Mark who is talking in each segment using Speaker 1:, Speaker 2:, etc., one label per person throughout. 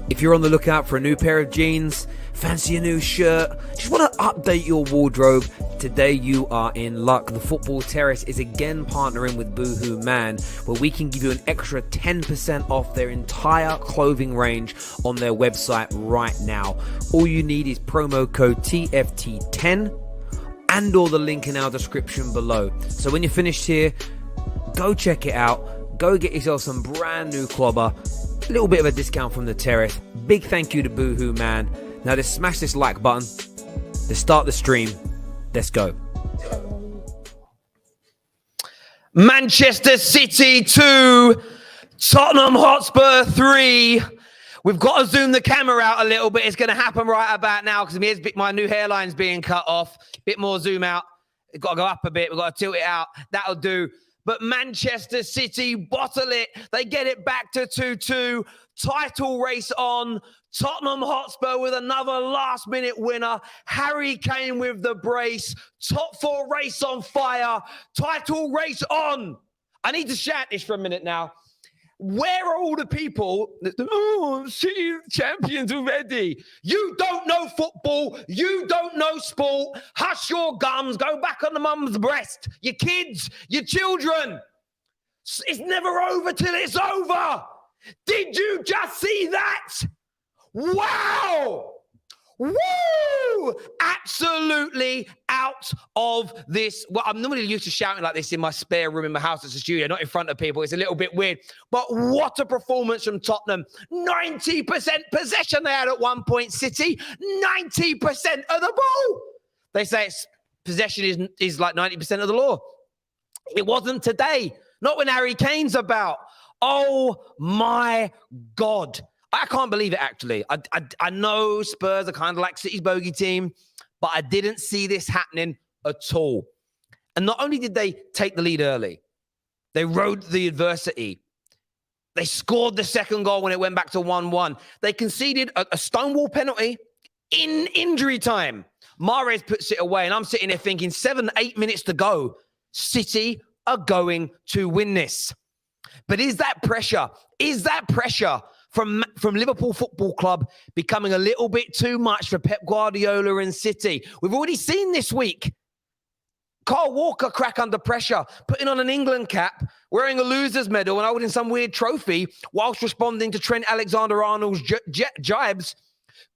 Speaker 1: If you're on the lookout for a new pair of jeans, fancy a new shirt, just want to update your wardrobe, today you are in luck. The Football Terrace is again partnering with Boohoo Man, where we can give you an extra 10% off their entire clothing range on their website right now. All you need is promo code TFT10 and or the link in our description below. So when you're finished here, go check it out. Go get yourself some brand new clobber. A little bit of a discount from the Terrace. Big thank you to Boohoo Man. Now let's smash this like button. Let's start the stream. Let's go. Manchester City 2, Tottenham Hotspur 3. We've got to zoom the camera out a little bit. It's going to happen right about now because my new hairline's being cut off. Bit more zoom out. We've got to go up a bit. We've got to tilt it out. That'll do. But Manchester City bottle it. They get it back to 2-2. Title race on. Tottenham Hotspur with another last-minute winner. Harry Kane with the brace. Top four race on fire. Title race on. I need to shout this for a minute now. Where are all the people that, City champions already? You don't know football. You don't know sport. Hush your gums. Go back on the mum's breast. Your kids, your children. It's never over till it's over. Did you just see that? Wow. Woo! Absolutely out of this. Well, I'm normally used to shouting like this in my spare room in my house as a studio, not in front of people. It's a little bit weird. But what a performance from Tottenham. 90% possession they had at one point, City. 90% of the ball. They say possession is like 90% of the law. It wasn't today. Not when Harry Kane's about. Oh, my God. I can't believe it, actually. I know Spurs are kind of like City's bogey team, but I didn't see this happening at all. And not only did they take the lead early, they rode the adversity. They scored the second goal when it went back to 1-1. They conceded a stonewall penalty in injury time. Mahrez puts it away, and I'm sitting there thinking 7-8 minutes to go. City are going to win this. But is that pressure from Liverpool Football Club becoming a little bit too much for Pep Guardiola and City? We've already seen this week Kyle Walker crack under pressure, putting on an England cap, wearing a loser's medal and holding some weird trophy whilst responding to Trent Alexander-Arnold's jibes.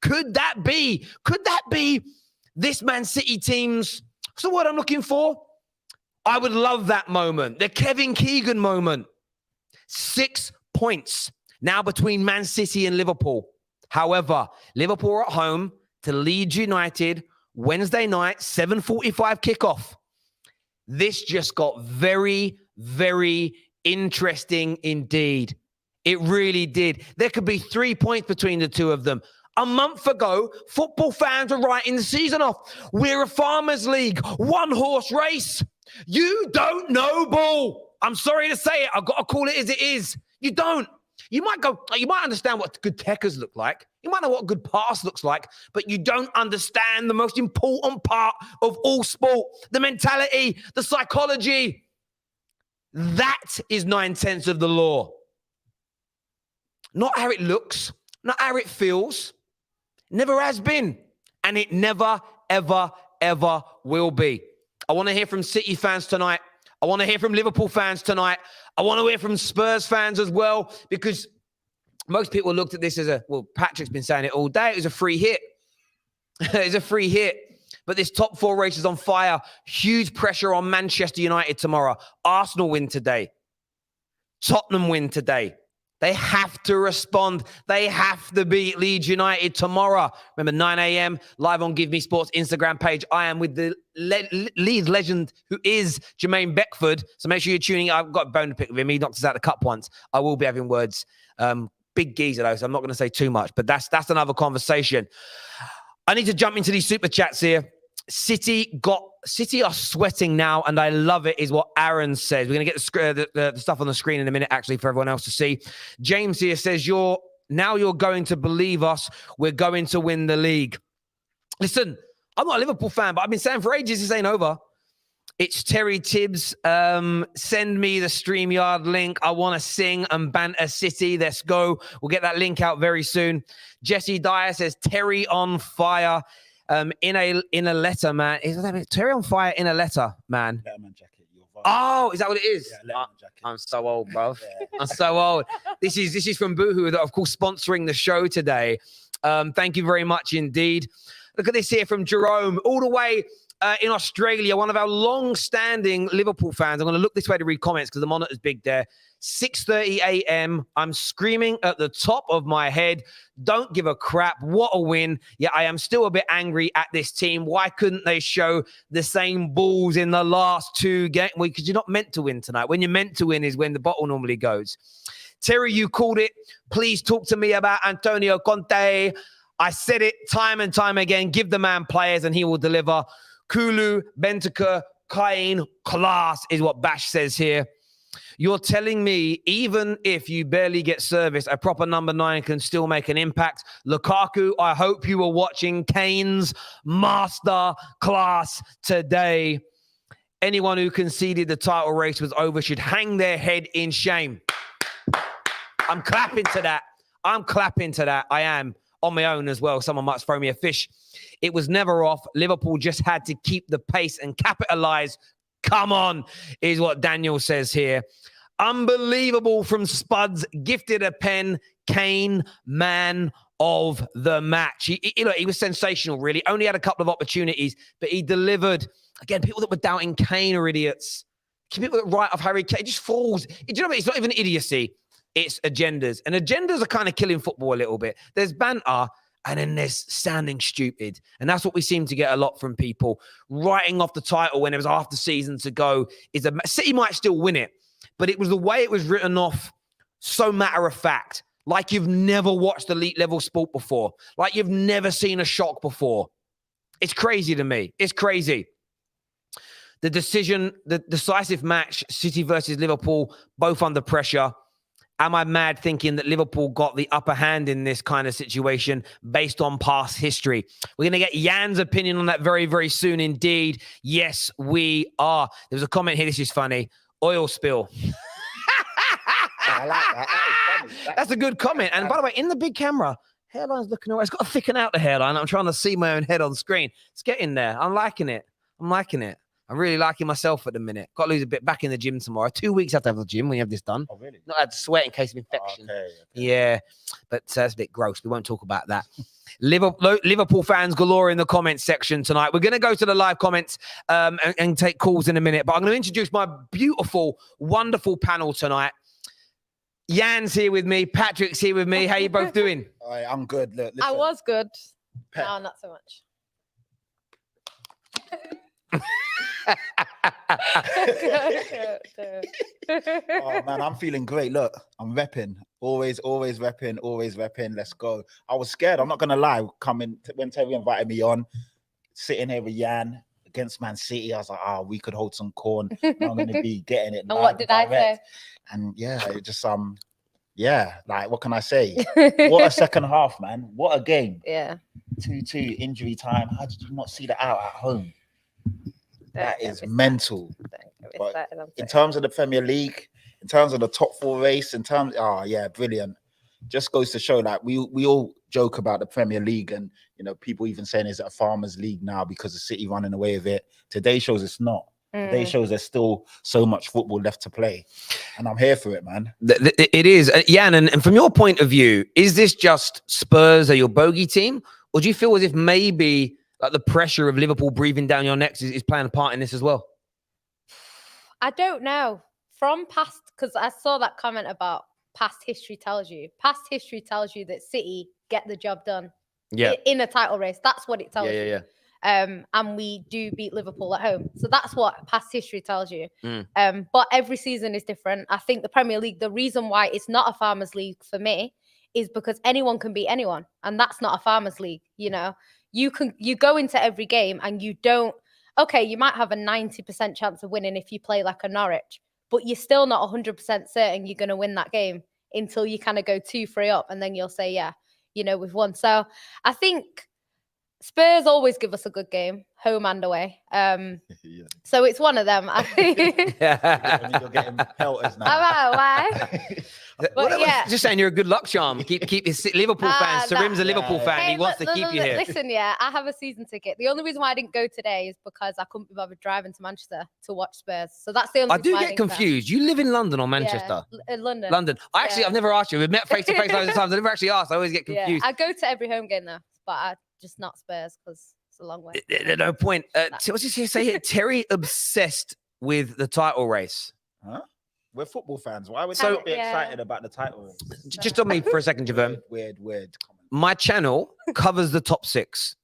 Speaker 1: Could that be this Man City team's, what's the word I'm looking for? I would love that moment. The Kevin Keegan moment. 6 points now between Man City and Liverpool. However, Liverpool are at home to Leeds United Wednesday night, 7:45 kickoff. This just got very, very interesting indeed. It really did. There could be 3 points between the two of them. A month ago, football fans were writing the season off. We're a farmers league, one-horse race. You don't know ball. I'm sorry to say it. I've got to call it as it is. You don't. You might understand what good techers look like. You might know what a good pass looks like, but you don't understand the most important part of all sport, the mentality, the psychology. That is 9/10 of the law. Not how it looks, not how it feels. Never has been. And it never, ever, ever will be. I want to hear from City fans tonight. I want to hear from Liverpool fans tonight. I want to hear from Spurs fans as well, because most people looked at this as Patrick's been saying it all day. It was a free hit. It's a free hit. But this top four race is on fire. Huge pressure on Manchester United tomorrow. Arsenal win today. Tottenham win today. They have to respond. They have to beat Leeds United tomorrow. Remember, 9 a.m. live on Give Me Sports Instagram page. I am with the Leeds legend who is Jermaine Beckford. So make sure you're tuning in. I've got a bone to pick with him. He knocked us out of the cup once. I will be having words. Big geezer though, so I'm not going to say too much. But that's another conversation. I need to jump into these super chats here. City are sweating now, and I love it, is what Aaron says. We're going to get the stuff on the screen in a minute, actually, for everyone else to see. James here says, you're going to believe us. We're going to win the league. Listen, I'm not a Liverpool fan, but I've been saying for ages this ain't over. It's Terry Tibbs. Send me the StreamYard link. I want to sing and banter City. Let's go. We'll get that link out very soon. Jesse Dyer says Terry on fire. In a letter, man. Is that Terry on fire in a letter, man?
Speaker 2: Letterman jacket.
Speaker 1: Oh, is that what it is?
Speaker 2: Yeah, Letterman jacket.
Speaker 1: I'm so old, bro. Yeah. I'm so old. This is from Boohoo, that of course sponsoring the show today. Thank you very much indeed. Look at this here from Jerome, all the way in Australia, one of our long-standing Liverpool fans. I'm going to look this way to read comments because the monitor's big there. 6:30 a.m. I'm screaming at the top of my head. Don't give a crap. What a win. Yeah, I am still a bit angry at this team. Why couldn't they show the same balls in the last two games? Well, because you're not meant to win tonight. When you're meant to win is when the bottle normally goes. Terry, you called it. Please talk to me about Antonio Conte. I said it time and time again. Give the man players and he will deliver. Kulu, Bentancur, Kane, class is what Bash says here. You're telling me even if you barely get service, a proper number 9 can still make an impact. Lukaku, I hope you were watching Kane's master class today. Anyone who conceded the title race was over should hang their head in shame. I'm clapping to that. I'm clapping to that. I am on my own as well. Someone might throw me a fish. It was never off. Liverpool just had to keep the pace and capitalize. Come on, is what Daniel says here. Unbelievable from Spuds. Gifted a pen. Kane, man of the match. He was sensational, really. Only had a couple of opportunities, but he delivered. Again, people that were doubting Kane are idiots. People that write off Harry Kane, it just falls. Do you know what? It's not even idiocy. It's agendas. And agendas are kind of killing football a little bit. There's banter, and then there's sounding stupid. And that's what we seem to get a lot from people. Writing off the title when there was half the season to go. City might still win it, but it was the way it was written off, so matter of fact. Like you've never watched elite level sport before. Like you've never seen a shock before. It's crazy to me. It's crazy. The decisive match, City versus Liverpool, both under pressure. Am I mad thinking that Liverpool got the upper hand in this kind of situation based on past history? We're going to get Jan's opinion on that very, very soon indeed. Yes, we are. There's a comment here. This is funny. Oil spill.
Speaker 2: I like that.
Speaker 1: That's a good comment. And by the way, in the big camera, hairline's looking all right. It's got to thicken out the hairline. I'm trying to see my own head on screen. It's getting there. I'm liking it. I'm really liking myself at the minute. Got to lose a bit. Back in the gym tomorrow. 2 weeks after I have the gym when you have this done.
Speaker 2: Oh, really?
Speaker 1: Not had to sweat in case of infection.
Speaker 2: Okay.
Speaker 1: Yeah, but that's a bit gross. We won't talk about that. Liverpool fans galore in the comments section tonight. We're going to go to the live comments and take calls in a minute. But I'm going to introduce my beautiful, wonderful panel tonight. Jan's here with me. Patrick's here with me. How you both doing?
Speaker 2: I'm good. Look,
Speaker 3: I was good.
Speaker 2: Pet.
Speaker 3: No, not so much.
Speaker 2: Oh man, I'm feeling great. Look, I'm repping. Always repping. Let's go. I was scared. I'm not gonna lie. When Terry invited me on, sitting here with Jan against Man City, I was like, we could hold some corn. I'm gonna be getting it.
Speaker 3: And what did I say?
Speaker 2: And yeah, it just like what can I say? What a second half, man. What a game.
Speaker 3: Yeah.
Speaker 2: 2-2 injury time. How did you not see that out at home? That is mental. But in terms of the Premier League, in terms of the top 4 race, brilliant. Just goes to show that we all joke about the Premier League, and people even saying is it a farmers league now because the City running away with it. Today shows it's not. Today shows there's still so much football left to play, and I'm here for it, man.
Speaker 1: It is, Jan. And from your point of view, is this just Spurs are your bogey team, or do you feel as if maybe like the pressure of Liverpool breathing down your necks is playing a part in this as well?
Speaker 3: I don't know. From past, because I saw that comment about past history tells you. Past history tells you that City get the job done.
Speaker 1: Yeah.
Speaker 3: In a title race. That's what it tells you.
Speaker 1: Yeah.
Speaker 3: And we do beat Liverpool at home. So that's what past history tells you. But every season is different. I think the Premier League, the reason why it's not a farmers league for me is because anyone can beat anyone. And that's not a farmers league. You go into every game and you don't, okay, you might have a 90% chance of winning if you play like a Norwich, but you're still not 100% certain you're going to win that game until you kind of go 2-3 up. And then you'll say, yeah, we've won. So I think Spurs always give us a good game, home and away. So it's one of them. I think.
Speaker 2: You're getting pelters now.
Speaker 3: Why? But yeah,
Speaker 1: Just saying you're a good luck charm. Keep your Liverpool fans. Sarim's a Liverpool fan.
Speaker 3: Hey,
Speaker 1: he wants to keep you here.
Speaker 3: Listen, yeah, I have a season ticket. The only reason why I didn't go today is because I couldn't be bothered driving to Manchester to watch Spurs. So that's the only.
Speaker 1: I do get confused. You live in London or Manchester?
Speaker 3: Yeah, London.
Speaker 1: London. I've never asked you. We've met face to face loads of times. I never actually asked. I always get confused.
Speaker 3: Yeah, I go to every home game though, but I just not Spurs because it's a long way.
Speaker 1: No point. What's this here say here? Terry obsessed with the title race.
Speaker 2: Huh? We're football fans. Why would you be excited about the title race?
Speaker 1: Just on me for a second, Javon.
Speaker 2: Weird comment.
Speaker 1: My channel covers the top 6.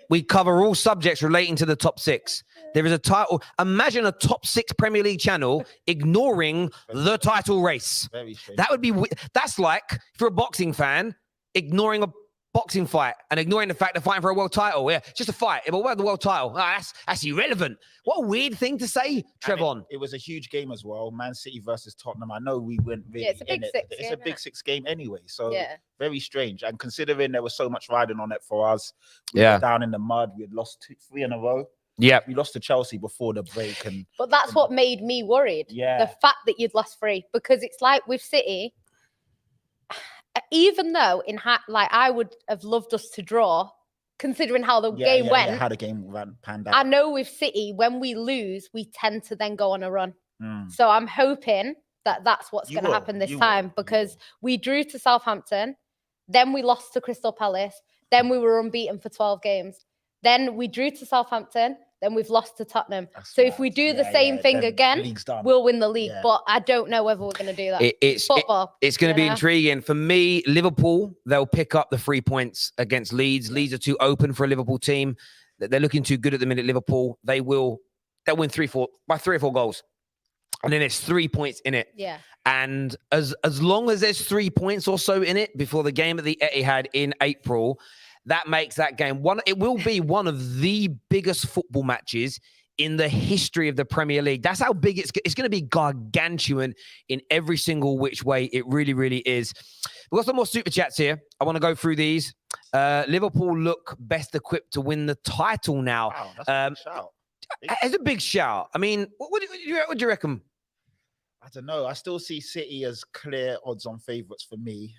Speaker 1: We cover all subjects relating to the top 6. There is a title. Imagine a top 6 Premier League channel ignoring the title race.
Speaker 2: Very strange.
Speaker 1: That would be. That's like if you're a boxing fan ignoring a boxing fight and ignoring the fact they're fighting for a world title. Yeah, it's just a fight. But what the world title? That's irrelevant. What a weird thing to say, Trevon.
Speaker 2: It was a huge game as well. Man City versus Tottenham. I know we went really
Speaker 3: it's a big six.
Speaker 2: It's a big 6 game anyway. So very strange. And considering there was so much riding on it for us, we were down in the mud. We had lost 3 in a row.
Speaker 1: Yeah,
Speaker 2: we lost to Chelsea before the break,
Speaker 3: but that's what made me worried.
Speaker 2: Yeah,
Speaker 3: the fact that you'd lost 3, because it's like with City. Even though I would have loved us to draw, considering how the game went.
Speaker 2: How the game panned out.
Speaker 3: I know with City, when we lose, we tend to then go on a run. So I'm hoping that that's what's going to happen this time, because we drew to Southampton, then we lost to Crystal Palace, then we were unbeaten for 12 games, then we drew to Southampton, then we've lost to Tottenham. So if we do the same thing again, we'll win the league. But I don't know whether we're going to do that.
Speaker 1: It's football. It's going to be intriguing. For me, Liverpool, they'll pick up the 3 points against Leeds. Leeds are too open for a Liverpool team. They're looking too good at the minute, Liverpool. They'll win 3-4 by 3 or 4 goals. And then it's 3 points in it.
Speaker 3: Yeah.
Speaker 1: And as long as there's 3 points or so in it before the game at the Etihad in April, that makes that game it will be one of the biggest football matches in the history of the Premier League. That's how big it's going to be, gargantuan in every single which way. It really, really is. We've got some more super chats here. I want to go through these. Liverpool look best equipped to win the title now.
Speaker 2: Wow, that's a big shout.
Speaker 1: It's a big shout. I mean, what do you reckon?
Speaker 2: I don't know. I still see City as clear odds-on favourites for me.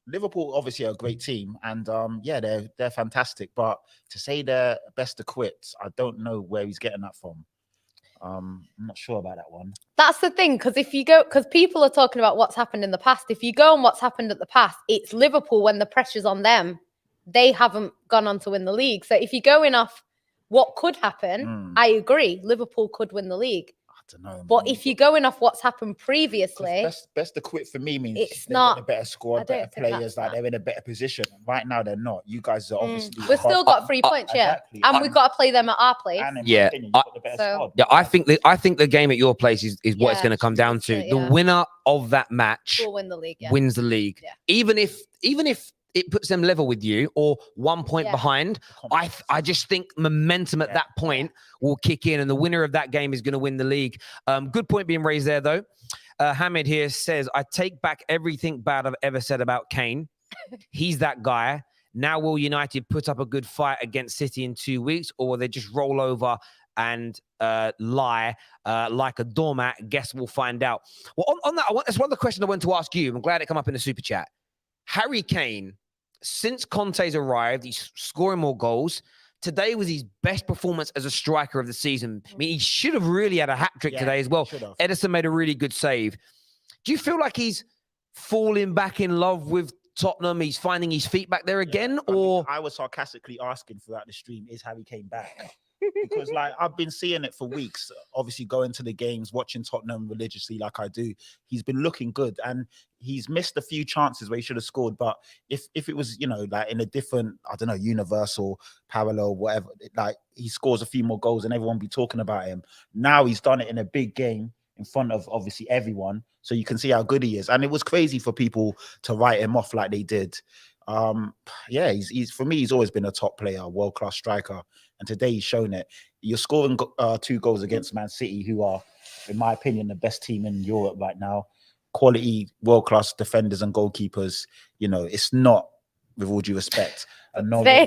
Speaker 2: Liverpool obviously are a great team, and they're fantastic. But to say they're best equipped, I don't know where he's getting that from. I'm not sure about that one.
Speaker 3: That's the thing, because people are talking about what's happened in the past. If you go on what's happened at the past, it's Liverpool when the pressure's on them. They haven't gone on to win the league. So if you're going off what could happen, I agree. Liverpool could win the league.
Speaker 2: I don't know.
Speaker 3: But if you're going off what's happened previously,
Speaker 2: best equipped for me means
Speaker 3: it's not
Speaker 2: a better squad, better players, like they're in a better position. Right now, they're not. You guys are obviously.
Speaker 3: We've still got 3 points,
Speaker 2: exactly.
Speaker 3: And we've got to play them at our place.
Speaker 1: I think the game at your place is what it's going to come down to. The winner of that match
Speaker 3: will win the league.
Speaker 1: Wins the league, even if it puts them level with you or 1 point behind. I just think momentum at that point will kick in, and the winner of that game is going to win the league. Good point being raised there, though. Hamid here says, I take back everything bad I've ever said about Kane. He's that guy. Now will United put up a good fight against City in 2 weeks, or will they just roll over and lie like a doormat? Guess we'll find out. Well, on that, that's one of the questions I want to ask you. I'm glad it came up in the super chat. Harry Kane, since Conte's arrived, he's scoring more goals. Today was his best performance as a striker of the season. I mean, he should have really had a hat-trick today as well. Ederson made a really good save. Do you feel like he's falling back in love with Tottenham? He's finding his feet back there again?
Speaker 2: I was sarcastically asking throughout the stream, is Harry Kane back? Because I've been seeing it for weeks, obviously going to the games, watching Tottenham religiously like I do. He's been looking good, and he's missed a few chances where he should have scored. But if it was, in a different, I don't know, universal, parallel, whatever, he scores a few more goals and everyone be talking about him. Now he's done it in a big game in front of obviously everyone, so you can see how good he is. And it was crazy for people to write him off like they did. He's for me, he's always been a top player, world-class striker. And today he's shown it. You're scoring 2 goals against Man City, who are, in my opinion, the best team in Europe right now. Quality, world-class defenders and goalkeepers. It's not, with all due respect, a novel.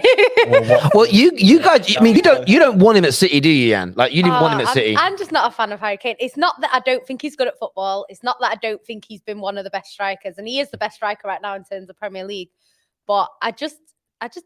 Speaker 1: Well, you guys, I mean, you don't want him at City, do you, Jan? Like, you didn't want him at City.
Speaker 3: I'm just not a fan of Harry Kane. It's not that I don't think he's good at football. It's not that I don't think he's been one of the best strikers, and he is the best striker right now in terms of Premier League. But I just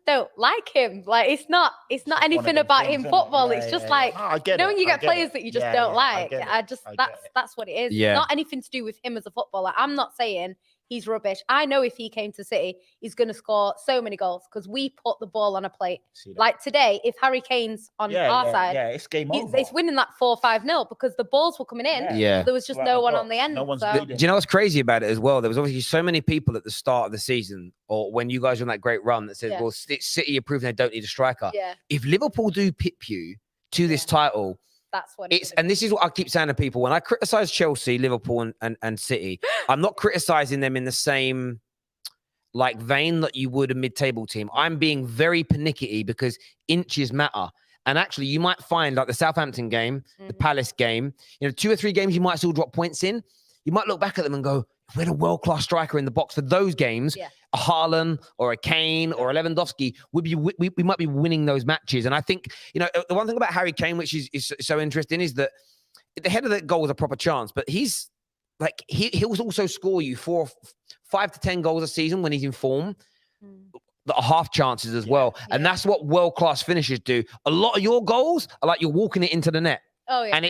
Speaker 3: don't like him. Like, it's not anything about him football. It's just like, you know, when you get players that you just don't like. That's what it is.
Speaker 1: Yeah.
Speaker 3: It's not anything to do with him as a footballer. I'm not saying he's rubbish. I know if he came to City, he's going to score so many goals because we put the ball on a plate. Like today, if Harry Kane's on our side,
Speaker 2: it's game over.
Speaker 3: It's winning that 4-5-0 because the balls were coming in.
Speaker 1: Yeah.
Speaker 3: There was just no one on the end.
Speaker 2: No one's
Speaker 1: Do you know what's crazy about it as well? There was obviously so many people at the start of the season, or when you guys were on that great run, that said, well, City are proving they don't need a striker.
Speaker 3: Yeah.
Speaker 1: If Liverpool do pip you to this title,
Speaker 3: that's what
Speaker 1: it's, and this is what I keep saying to people when I criticize Chelsea, Liverpool, and City, I'm not criticizing them in the same like vein that you would a mid-table team. I'm being very pernickety because inches matter. And actually, you might find like the Southampton game, the Palace game, 2 or 3 games you might still drop points in. You might look back at them and go, if we had a world-class striker in the box for those games, a Haaland or a Kane or a Lewandowski, we might be winning those matches. And I think, the one thing about Harry Kane, which is so interesting, is that the head of the goal was a proper chance, but he's like, he'll also score you 5 to 10 goals a season when he's in form. That are half chances as well. And that's what world-class finishers do. A lot of your goals are like you're walking it into the net.
Speaker 3: Oh, yeah.
Speaker 1: And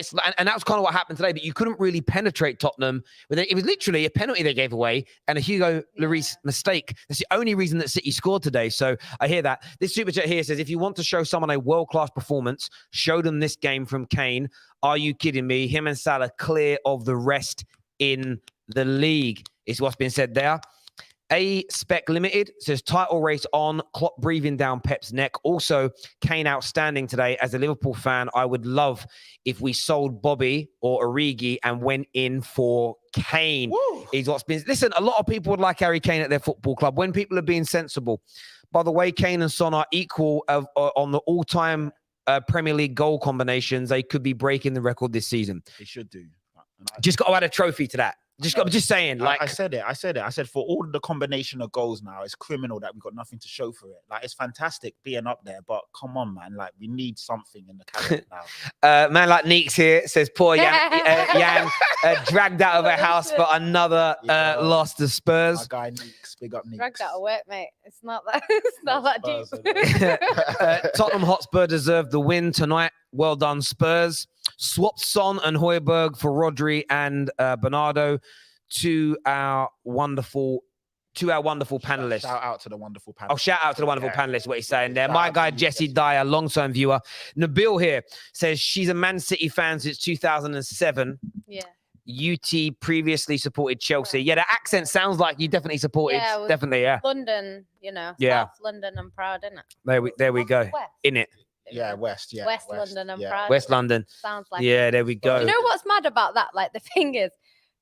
Speaker 1: that's kind of what happened today, but you couldn't really penetrate Tottenham. It was literally a penalty they gave away and a Hugo Lloris mistake. That's the only reason that City scored today. So I hear that. This super chat here says, if you want to show someone a world-class performance, show them this game from Kane. Are you kidding me? Him and Salah clear of the rest in the league is what's been said there. A Spec Limited says title race on, Klopp breathing down Pep's neck. Also, Kane outstanding today. As a Liverpool fan, I would love if we sold Bobby or Origi and went in for Kane. Is what's been. Listen, a lot of people would like Harry Kane at their football club when people are being sensible. By the way, Kane and Son are equal on the all-time Premier League goal combinations. They could be breaking the record this season.
Speaker 2: They should do.
Speaker 1: Just got to add a trophy to that. Just saying, like
Speaker 2: I said it. I said for all the combination of goals now, it's criminal that we've got nothing to show for it. Like, it's fantastic being up there, but come on, man. Like, we need something in the cabinet now.
Speaker 1: Man like Neeks here says, poor Yang dragged out of her house for another loss to Spurs.
Speaker 2: My guy Neeks, big up Neeks.
Speaker 3: Dragged out of work, mate. It's not that deep.
Speaker 1: Tottenham Hotspur deserved the win tonight. Well done, Spurs. Swapped Son and Højbjerg for Rodri and Bernardo to our wonderful panelists.
Speaker 2: Shout out to the wonderful panelists.
Speaker 1: Oh, shout out to the wonderful panelists, what he's saying there. My guy, Jesse Dyer, long-term viewer. Nabil here says she's a Man City fan since 2007.
Speaker 3: Yeah.
Speaker 1: UT previously supported Chelsea. Yeah, the accent sounds like you definitely supported.
Speaker 3: Yeah,
Speaker 1: definitely, yeah.
Speaker 3: London, South London, I'm proud, innit?
Speaker 1: There we go. In it.
Speaker 2: Yeah, West. Yeah,
Speaker 3: West London, I'm proud.
Speaker 1: West London.
Speaker 3: Sounds like.
Speaker 1: Yeah, there we go.
Speaker 3: You know what's mad about that? Like, the thing is,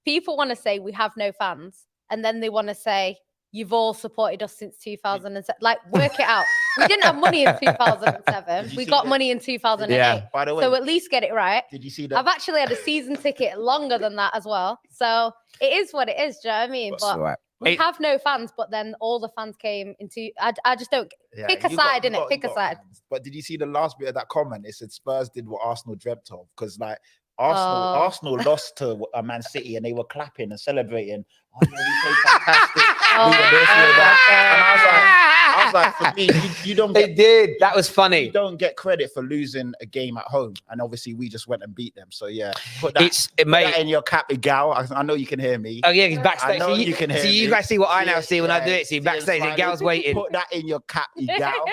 Speaker 3: people want to say we have no fans, and then they want to say you've all supported us since 2007. Like, work it out. We didn't have money in 2007. We got money in 2008.
Speaker 1: Yeah.
Speaker 2: By the way,
Speaker 3: so at least get it right.
Speaker 2: Did you see that?
Speaker 3: I've actually had a season ticket longer than that as well. So it is what it is. Do you know what I mean? But we have no fans, but then all the fans came into. I just don't pick a side, innit? Pick a side.
Speaker 2: Fans. But did you see the last bit of that comment? It said Spurs did what Arsenal dreamt of, because like Arsenal lost to Man City and they were clapping and celebrating. Oh yeah, we played fantastic. And I was like, for me, you don't.
Speaker 1: They did. That was funny.
Speaker 2: You don't get credit for losing a game at home, and obviously we just went and beat them. So yeah, put that in your cap, Gal. I know you can hear me.
Speaker 1: Oh yeah, he's backstage.
Speaker 2: I know you can hear me.
Speaker 1: You guys see what I now see when I do it. See backstage, and Gal's waiting.
Speaker 2: Put that in your cap, Gal.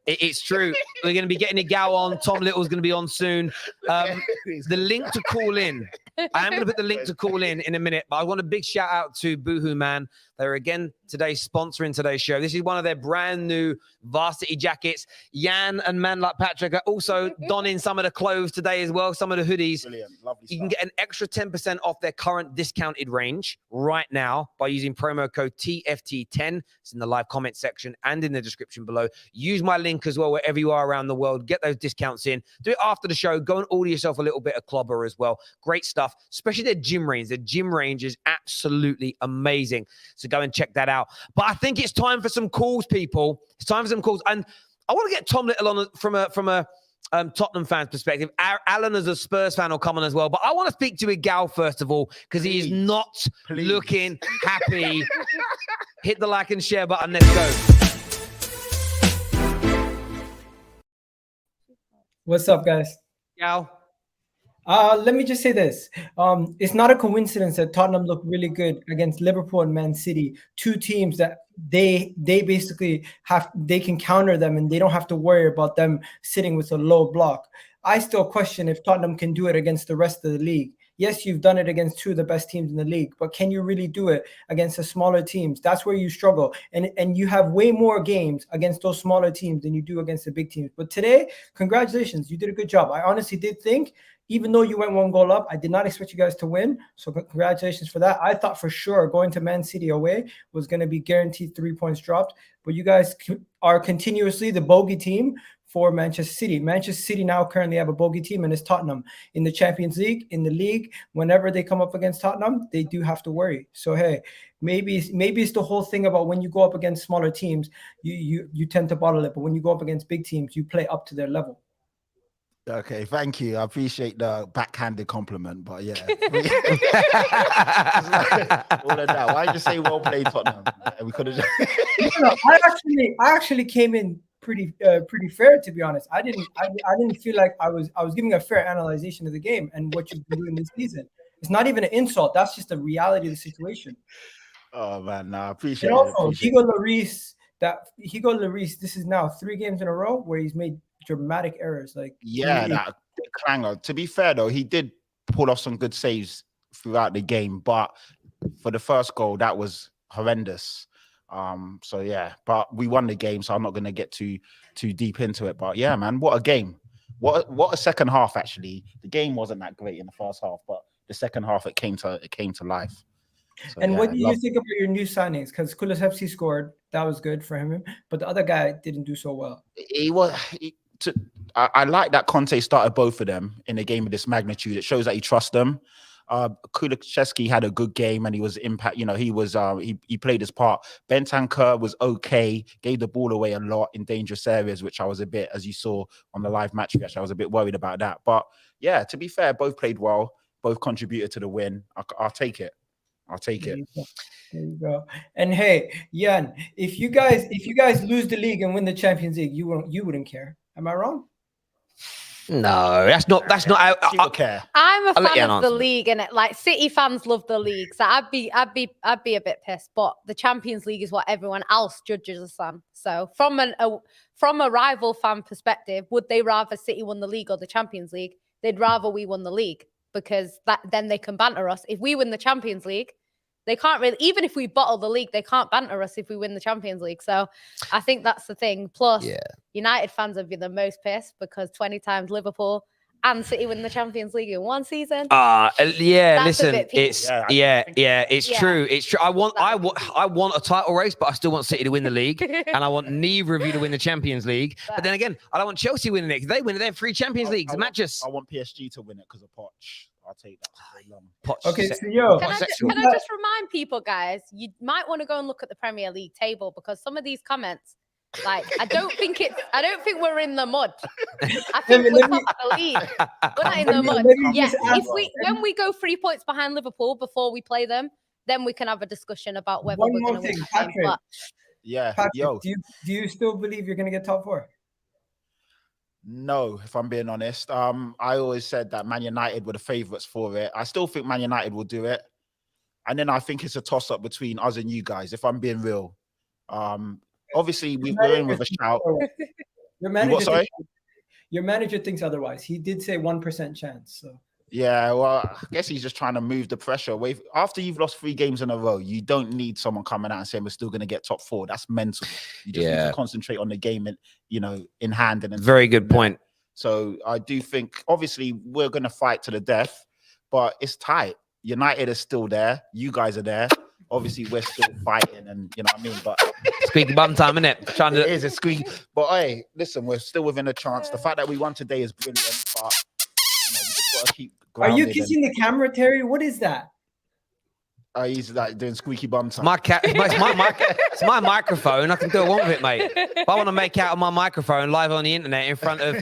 Speaker 1: It's true. We're going to be getting a Gal on. Tom Little's going to be on soon. The link to call in. I am going to put the link to call in a minute, but I want a big shout out to Boohoo Man. They're again today sponsoring today's show. This is one of their brand new varsity jackets. Jan and man like Patrick are also donning some of the clothes today as well, some of the hoodies.
Speaker 2: Brilliant. Lovely
Speaker 1: You can get an extra 10% off their current discounted range right now by using promo code TFT10. It's in the live comment section and in the description below. Use my link as well wherever you are around the world. Get those discounts in. Do it after the show. Go and order yourself a little bit of clobber as well. Great stuff, especially their gym range. Their gym range is absolutely amazing. So go and check that out. out. But I think it's time for some calls, people. It's time for some calls. And I want to get Tom Little on from a Tottenham fan's perspective. Alan, as a Spurs fan, will come on as well. But I want to speak to Igal first of all, because he is not looking happy. Hit the like and share button. Let's go.
Speaker 4: What's up, guys?
Speaker 1: Igal.
Speaker 4: Let me just say this. It's not a coincidence that Tottenham looked really good against Liverpool and Man City, two teams that they basically they can counter them and they don't have to worry about them sitting with a low block. I still question if Tottenham can do it against the rest of the league. Yes, you've done it against two of the best teams in the league, but can you really do it against the smaller teams? That's where you struggle. And you have way more games against those smaller teams than you do against the big teams. But today, congratulations. You did a good job. I honestly did think, even though you went 1 goal up, I did not expect you guys to win. So congratulations for that. I thought for sure going to Man City away was going to be guaranteed 3 points dropped. But you guys are continuously the bogey team for Manchester City. Manchester City now currently have a bogey team, and it's Tottenham. In the Champions League, in the league, whenever they come up against Tottenham, they do have to worry. So, hey, maybe it's the whole thing about when you go up against smaller teams, you tend to bottle it. But when you go up against big teams, you play up to their level.
Speaker 2: Okay, thank you. I appreciate the backhanded compliment, but yeah. All of that. Why did you say well played, Tottenham? We could have.
Speaker 4: I actually came in pretty fair, to be honest. I didn't feel like I was giving a fair analysis of the game and what you've been doing this season. It's not even an insult. That's just the reality of the situation.
Speaker 2: Oh man, no, I appreciate
Speaker 4: it.
Speaker 2: And
Speaker 4: also, Hugo Lloris, this is now 3 games in a row where he's made dramatic errors. Like
Speaker 2: that clanger. To be fair though, he did pull off some good saves throughout the game, but for the first goal, that was horrendous. So yeah, but we won the game, so I'm not going to get too deep into it. But yeah, man, what a game! What a second half. Actually, the game wasn't that great in the first half, but the second half it came to life. So,
Speaker 4: and what do you think about your new signings? Because Kulusevski scored, that was good for him, but the other guy didn't do so well.
Speaker 2: I like that Conte started both of them in a game of this magnitude. It shows that he trusts them. Kulusevski had a good game and he was impact. You know, he was he played his part. Bentancur was okay, gave the ball away a lot in dangerous areas, which I was a bit, as you saw on the live match reaction, I was a bit worried about that. But yeah, to be fair, both played well, both contributed to the win. I'll take it. I'll take it.
Speaker 4: There you go. And hey, Jan, if you guys lose the league and win the Champions League, you wouldn't care. Am I wrong?
Speaker 1: No, that's not. I
Speaker 2: care.
Speaker 3: I'm a fan of the league, and like City fans love the league, so I'd be a bit pissed. But the Champions League is what everyone else judges us on. So from a rival fan perspective, would they rather City won the league or the Champions League? They'd rather we won the league, because then they can banter us. If we win the Champions League, they can't really, even if we bottle the league, they can't banter us if we win the Champions League. So I think that's the thing. Plus, United fans would be the most pissed because 20 times Liverpool and City win the Champions League in one season.
Speaker 1: Listen, it's true. It's true. I want a title race, but I still want City to win the league, and I want neither of you to win the Champions League. But then again, I don't want Chelsea winning it. If they win it, they have 3 Champions Leagues. I
Speaker 2: want PSG to win it because of Poch. I'll take that.
Speaker 4: Okay, so yo,
Speaker 3: can I just remind people, guys, you might want to go and look at the Premier League table, because some of these comments, like, I don't think we're in the mud. I think we're top of the league. We're not in the mud. Yeah, when we go 3 points behind Liverpool before we play them, then we can have a discussion about whether we're going to win.
Speaker 4: Patrick,
Speaker 2: yo,
Speaker 4: do you still believe you're going to get top 4?
Speaker 2: No, if I'm being honest. I always said that Man United were the favourites for it. I still think Man United will do it. And then I think it's a toss-up between us and you guys, if I'm being real. Obviously, we're in with a shout.
Speaker 4: Your manager thinks otherwise. He did say 1% chance. So.
Speaker 2: Yeah, well, I guess he's just trying to move the pressure away. After you've lost 3 games in a row, you don't need someone coming out and saying we're still going to get top 4. That's mental. You just need to concentrate on the game, and in hand. And
Speaker 1: very good point.
Speaker 2: So I do think, obviously, we're going to fight to the death, but it's tight. United is still there. You guys are there. Obviously, we're still fighting, and you know what I mean. But
Speaker 1: squeaky bum time, innit?
Speaker 2: It is a squeak. But hey, listen, we're still within a chance. The fact that we won today is brilliant. But we just got to keep.
Speaker 4: Are you kissing the camera, Terry? What is that?
Speaker 2: He's like doing squeaky bum time.
Speaker 1: It's my microphone. I can do what I want with it, mate. If I want to make out on my microphone live on the internet in front of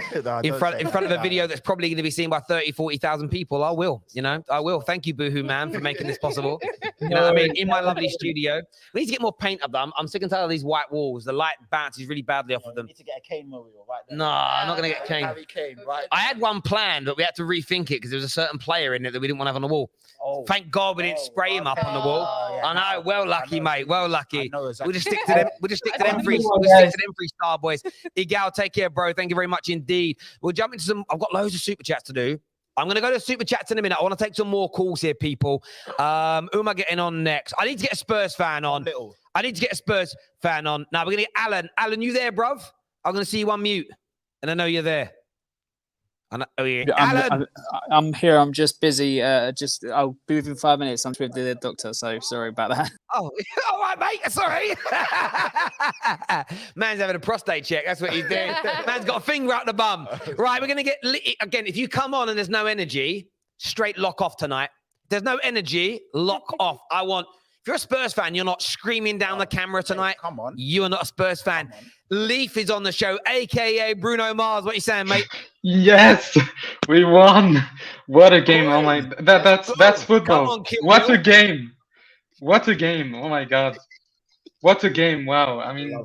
Speaker 1: in front of a video that's probably going to be seen by 30, 40,000 people, I will. You know, I will. Thank you, Boohoo Man, for making this possible. You know what I mean? In my lovely studio. We need to get more paint up there. I'm sick and tired of these white walls. The light bounces really badly off of them.
Speaker 2: We need to get a Kane memorial right there.
Speaker 1: No, I'm not going to get Kane.
Speaker 2: Harry Kane, right?
Speaker 1: I had one planned, but we had to rethink it because there was a certain player in it that we didn't want to have on the wall. Thank God we didn't spray him up on the wall.
Speaker 2: Yeah,
Speaker 1: I know. Well lucky, mate. Well lucky.
Speaker 2: Exactly.
Speaker 1: We'll just stick to them. We'll just stick to them three. We'll stick to them three star boys. Igal, take care, bro. Thank you very much indeed. We'll jump into some. I've got loads of super chats to do. I'm going to go to super chats in a minute. I want to take some more calls here, people. Who am I getting on next? I need to get a Spurs fan on. I need to get a Spurs fan on. Now we're going to get Alan. Alan, you there, bruv? I'm going to see you on mute, and I know you're there. Alan.
Speaker 5: I'm here. I'm just busy. I'll be within 5 minutes. I'm with the doctor, so sorry about that.
Speaker 1: Oh, all right, mate. Sorry. Man's having a prostate check. That's what he's doing. Man's got a finger out the bum. Right, we're going to get... Again, if you come on and there's no energy, straight lock off tonight. If there's no energy, lock off. I want... If you're a Spurs fan, you're not screaming down the camera tonight.
Speaker 2: Come on.
Speaker 1: You are not a Spurs fan. Leaf is on the show, a.k.a. Bruno Mars. What are you saying, mate?
Speaker 6: Yes, we won. What a game. Oh my, that's football.
Speaker 1: On,
Speaker 6: what a game. What a game. Oh my God. What a game. Wow. I mean,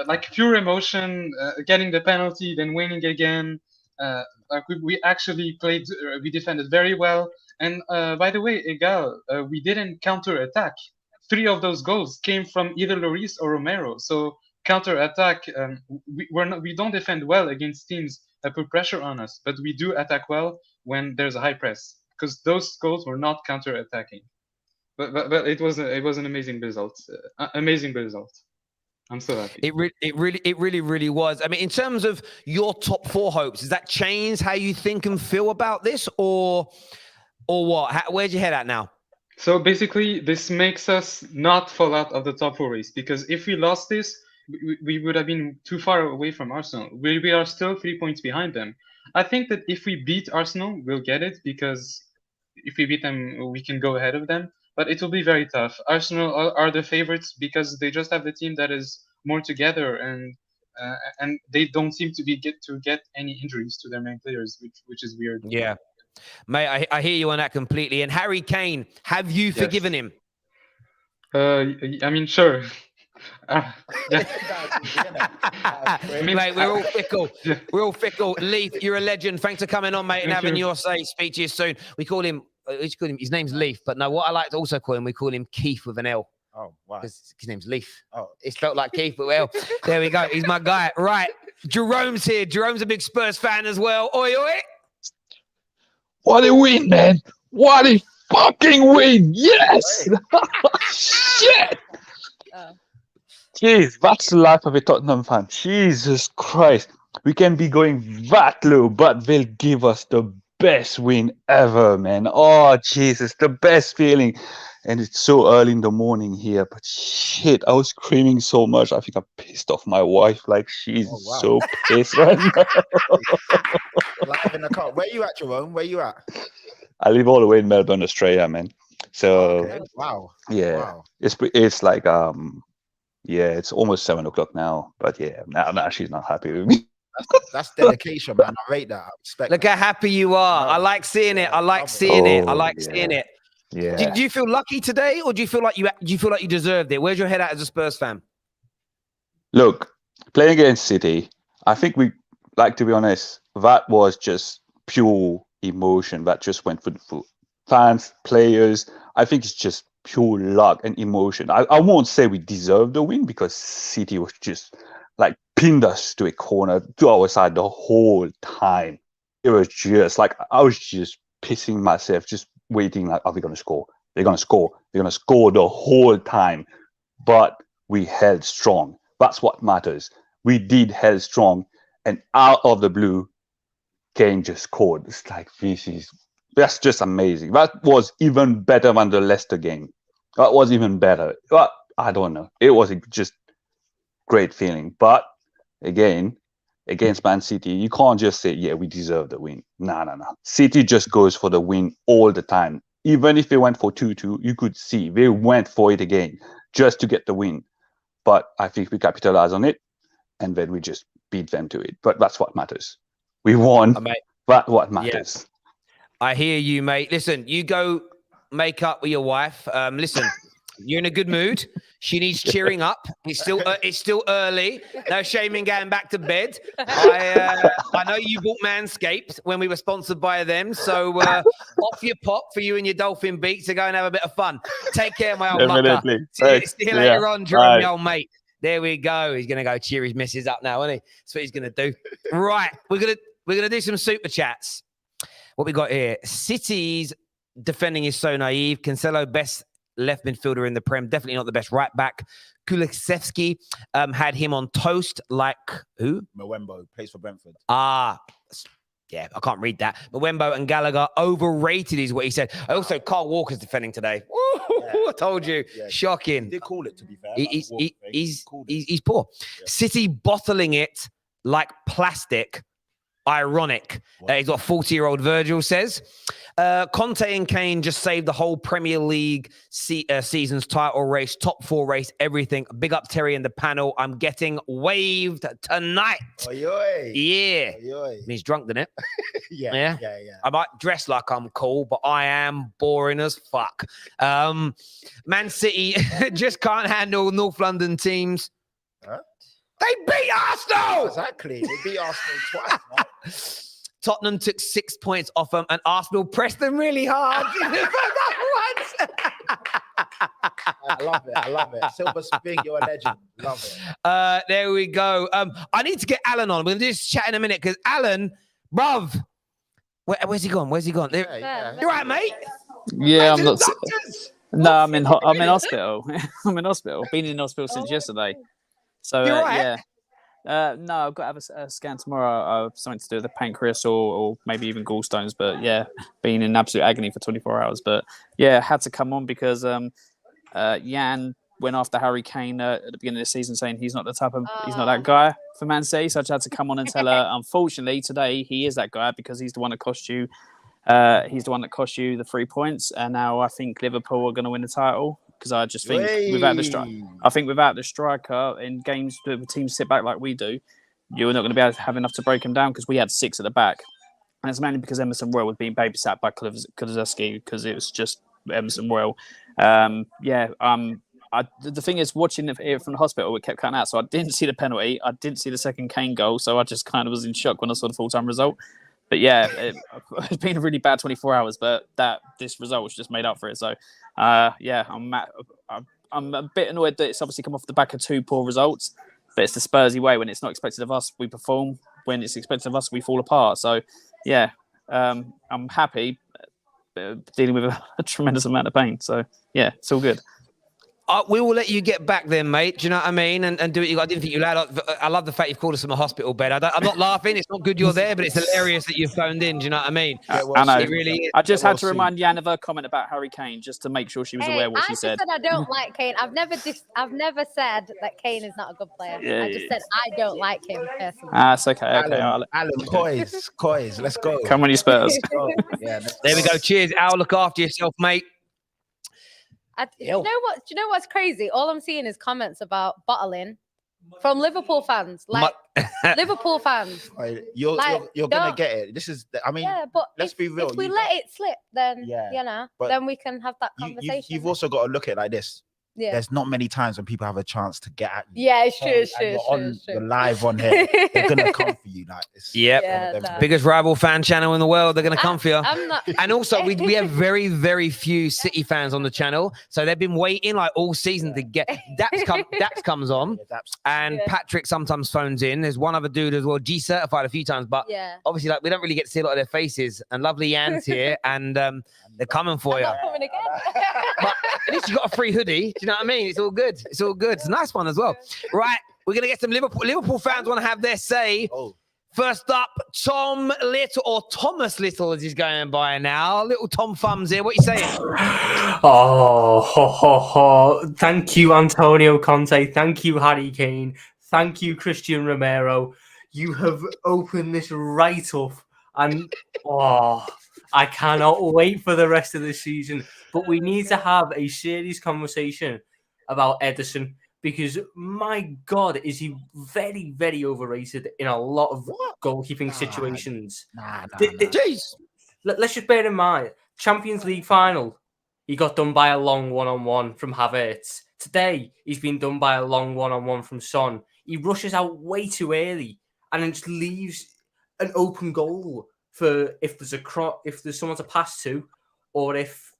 Speaker 6: like pure emotion, getting the penalty, then winning again. Like we actually played, we defended very well. And by the way, Egal, we didn't counter attack. 3 of those goals came from either Lloris or Romero. So counter attack, we don't defend well against teams that put pressure on us, but we do attack well when there's a high press, because those goals were not counter attacking. But it was an amazing result. Amazing result. I'm so happy.
Speaker 1: It really was. I mean, in terms of your top 4 hopes, does that change how you think and feel about this, or what? Where's your head at now?
Speaker 6: So basically, this makes us not fall out of the top 4 race, because if we lost this, we would have been too far away from Arsenal. We are still 3 points behind them. I think that if we beat Arsenal, we'll get it, because if we beat them, we can go ahead of them. But it will be very tough. Arsenal are the favorites because they just have the team that is more together, and they don't seem to get any injuries to their main players, which is weird.
Speaker 1: Yeah. Mate, I hear you on that completely. And Harry Kane, have you forgiven him?
Speaker 6: I mean, sure.
Speaker 1: Mate, we're all fickle. We're all fickle. Leaf, you're a legend. Thanks for coming on, mate, and having your say. Speak to you soon. We call him, his name's Leaf, but no, what I like to also call him, we call him Keith with an L.
Speaker 2: Oh, wow.
Speaker 1: Because his name's Leaf. Oh, it's spelled like Keith, but well, there we go. He's my guy. Right. Jerome's here. Jerome's a big Spurs fan as well. Oi, oi.
Speaker 7: What a win, man. What a fucking win. Yes. Shit. Jeez, that's the life of a Tottenham fan. Jesus Christ. We can be going that low, but they'll give us the best win ever, man. Oh, Jesus, the best feeling. And it's so early in the morning here, but shit, I was screaming so much. I think I pissed off my wife. Like, she's so pissed right now.
Speaker 2: Live in the car. Where you at, Jerome? Where you at?
Speaker 7: I live all the way in Melbourne, Australia, man. So,
Speaker 2: wow.
Speaker 7: Yeah,
Speaker 2: wow.
Speaker 7: It's like, it's almost 7 o'clock now. But yeah, now she's not happy with me.
Speaker 2: That's dedication, man. I rate that. I respect.
Speaker 1: Look how happy you are. I like seeing it. I like seeing it. I like seeing it.
Speaker 7: Yeah.
Speaker 1: Do you feel lucky today, or do you feel like you deserved it? Where's your head at as a Spurs fan?
Speaker 7: Look, playing against City, I think to be honest, that was just pure emotion. That just went for the fans, players. I think it's just pure luck and emotion. I won't say we deserved the win, because City was just like pinned us to a corner to our side the whole time. It was just like, I was just pissing myself, just waiting, like, are we going to score? They're going to score. They're going to score the whole time. But we held strong. That's what matters. We did held strong. And out of the blue, Kane just scored. It's like, that's just amazing. That was even better than the Leicester game. That was even better. But I don't know. It was just great feeling. But again, against Man City, you can't just say, yeah, we deserve the win. No. City just goes for the win all the time. even if they went for 2-2, you could see they went for it again just to get the win. But I think we capitalized on it, and then we just beat them to it. But that's what matters. We won. That's what matters.
Speaker 1: I hear you, mate. Listen, you go make up with your wife. Listen, you're in a good mood. She needs cheering up. It's still early. No shame in going back to bed. I know you bought Manscaped when we were sponsored by them. So off your pop for you and your dolphin beak to go and have a bit of fun. Take care, my old mucker. See you later on, Jerome, old mate. There we go. He's gonna go cheer his missus up now, isn't he? That's what he's gonna do. Right, we're gonna do some super chats. What we got here? City's defending is so naive. Cancelo, best left midfielder in the Prem. Definitely not the best right back. Kulusevski had him on toast like who?
Speaker 2: Mwembo, plays for Brentford.
Speaker 1: Yeah, I can't read that. Mwembo and Gallagher overrated is what he said. Also, Carl Walker's defending today. Woo! I told you. Yeah, shocking.
Speaker 2: He did call it, to be fair.
Speaker 1: He's poor. Yeah. City bottling it like plastic. Ironic. He's got 40-year-old Virgil says. Conte and Kane just saved the whole Premier League season's title race, top 4 race, everything. Big up Terry in the panel. I'm getting waved tonight.
Speaker 2: Oy.
Speaker 1: Yeah.
Speaker 2: Oy.
Speaker 1: He's drunk, didn't it?
Speaker 2: Yeah.
Speaker 1: I might dress like I'm cool, but I am boring as fuck. Man City just can't handle North London teams.
Speaker 2: Huh?
Speaker 1: They beat Arsenal!
Speaker 2: Exactly. They beat Arsenal twice, man.
Speaker 1: Tottenham took 6 points off them, and Arsenal pressed them really hard.
Speaker 2: I love it. Silver Spring, you're a legend. Love it.
Speaker 1: There we go. I need to get Alan on. We're going to do this chat in a minute, because Alan, bruv, where's he gone?
Speaker 2: Yeah.
Speaker 1: You right, mate?
Speaker 5: Yeah, I'm not. No, I'm in hospital. I'm in hospital. Been in hospital since yesterday. So
Speaker 1: right?
Speaker 5: No, I've got to have a scan tomorrow. Something to do with the pancreas or maybe even gallstones. But yeah, been in absolute agony for 24 hours. But yeah, had to come on because Jan went after Harry Kane at the beginning of the season, saying he's not that guy for Man City. So I had to come on and tell her. Unfortunately, today he is that guy because he's the one that cost you. He's the one that cost you the 3 points, and now I think Liverpool are going to win the title. Because I just think without the striker in games where the teams sit back like we do, you're not going to be able to have enough to break them down because we had 6 at the back. And it's mainly because Emerson Royal was being babysat by Kulusevski because it was just Emerson Royal. The thing is, watching it from the hospital, it kept cutting out. So I didn't see the penalty. I didn't see the second Kane goal. So I just kind of was in shock when I saw the full-time result. But yeah, it's been a really bad 24 hours, but this result was just made up for it. So, I'm a bit annoyed that it's obviously come off the back of 2 poor results, but it's the Spursy way. When it's not expected of us, we perform. When it's expected of us, we fall apart. So, yeah, I'm happy dealing with a tremendous amount of pain. So, yeah, it's all good.
Speaker 1: We will let you get back then, mate. Do you know what I mean? And do it. I didn't think you allowed. I love the fact you've called us from a hospital bed. I'm not laughing. It's not good you're there, but it's hilarious that you've phoned in. Do you know what I mean?
Speaker 5: I know.
Speaker 1: It really is.
Speaker 5: I just had to remind Jan of her comment about Harry Kane just to make sure she was aware what she said.
Speaker 3: I just said I don't like Kane. I've never said that Kane is not a good player.
Speaker 5: Yeah,
Speaker 3: I just said I don't like him personally.
Speaker 5: It's okay.
Speaker 2: Alan, Coys, let's go.
Speaker 5: Come on, you Spurs.
Speaker 2: Yeah,
Speaker 1: there we go. Cheers, Al. Look after yourself, mate.
Speaker 3: Do you know what's crazy? All I'm seeing is comments about bottling from Liverpool fans. Like Liverpool fans.
Speaker 2: You're gonna get it. This is. But let's be real.
Speaker 3: If we let it slip, then then we can have that conversation.
Speaker 2: You've also got to look at it like this. Yeah. There's not many times when people have a chance to get at you.
Speaker 3: Yeah, it's true.
Speaker 2: You're live on here. They're gonna come for you.
Speaker 1: Biggest rival fan channel in the world. They're gonna come for you. And also, we have very, very few City fans on the channel, so they've been waiting like all season to get. Dax comes on, and Patrick sometimes phones in. There's one other dude as well, G certified a few times, but obviously, like we don't really get to see a lot of their faces. And lovely Jan's here, and they're coming for you.
Speaker 3: I'm not coming again.
Speaker 1: But at least you got a free hoodie. Do you know what I mean? It's all good. It's all good. It's a nice one as well. Right. We're going to get some Liverpool fans want to have their say. First up, Tom Little, or Thomas Little as he's going by now. Little Tom Thumbs here. What are you saying?
Speaker 8: Thank you, Antonio Conte. Thank you, Harry Kane. Thank you, Christian Romero. You have opened this right up. And I cannot wait for the rest of the season. But we need to have a serious conversation about Ederson because, my God, is he very, very overrated in a lot of goalkeeping situations.
Speaker 1: Jeez.
Speaker 8: Let's just bear in mind, Champions League final, he got done by a long one-on-one from Havertz. Today, he's been done by a long one-on-one from Son. He rushes out way too early and then just leaves an open goal for if there's someone to pass to, or if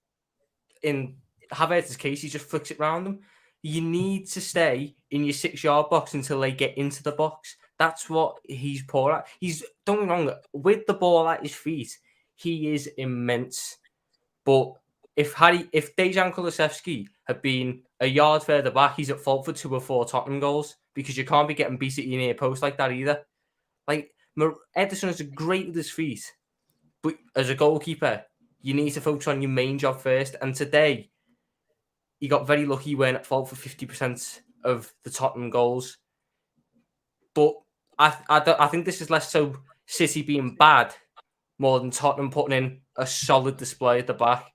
Speaker 8: in Havertz's case he just flicks it round them. You need to stay in your 6-yard box until they get into the box. That's what he's poor at. Don't get me wrong, with the ball at his feet, he is immense. But if Dejan Kulusevski had been a yard further back, he's at fault for 2 or 4 Tottenham goals because you can't be getting beat at your near post like that either. Like, Ederson is great with his feet, but as a goalkeeper, you need to focus on your main job first. And today, he got very lucky when at fault for 50% of the Tottenham goals. But I think this is less so City being bad more than Tottenham putting in a solid display at the back.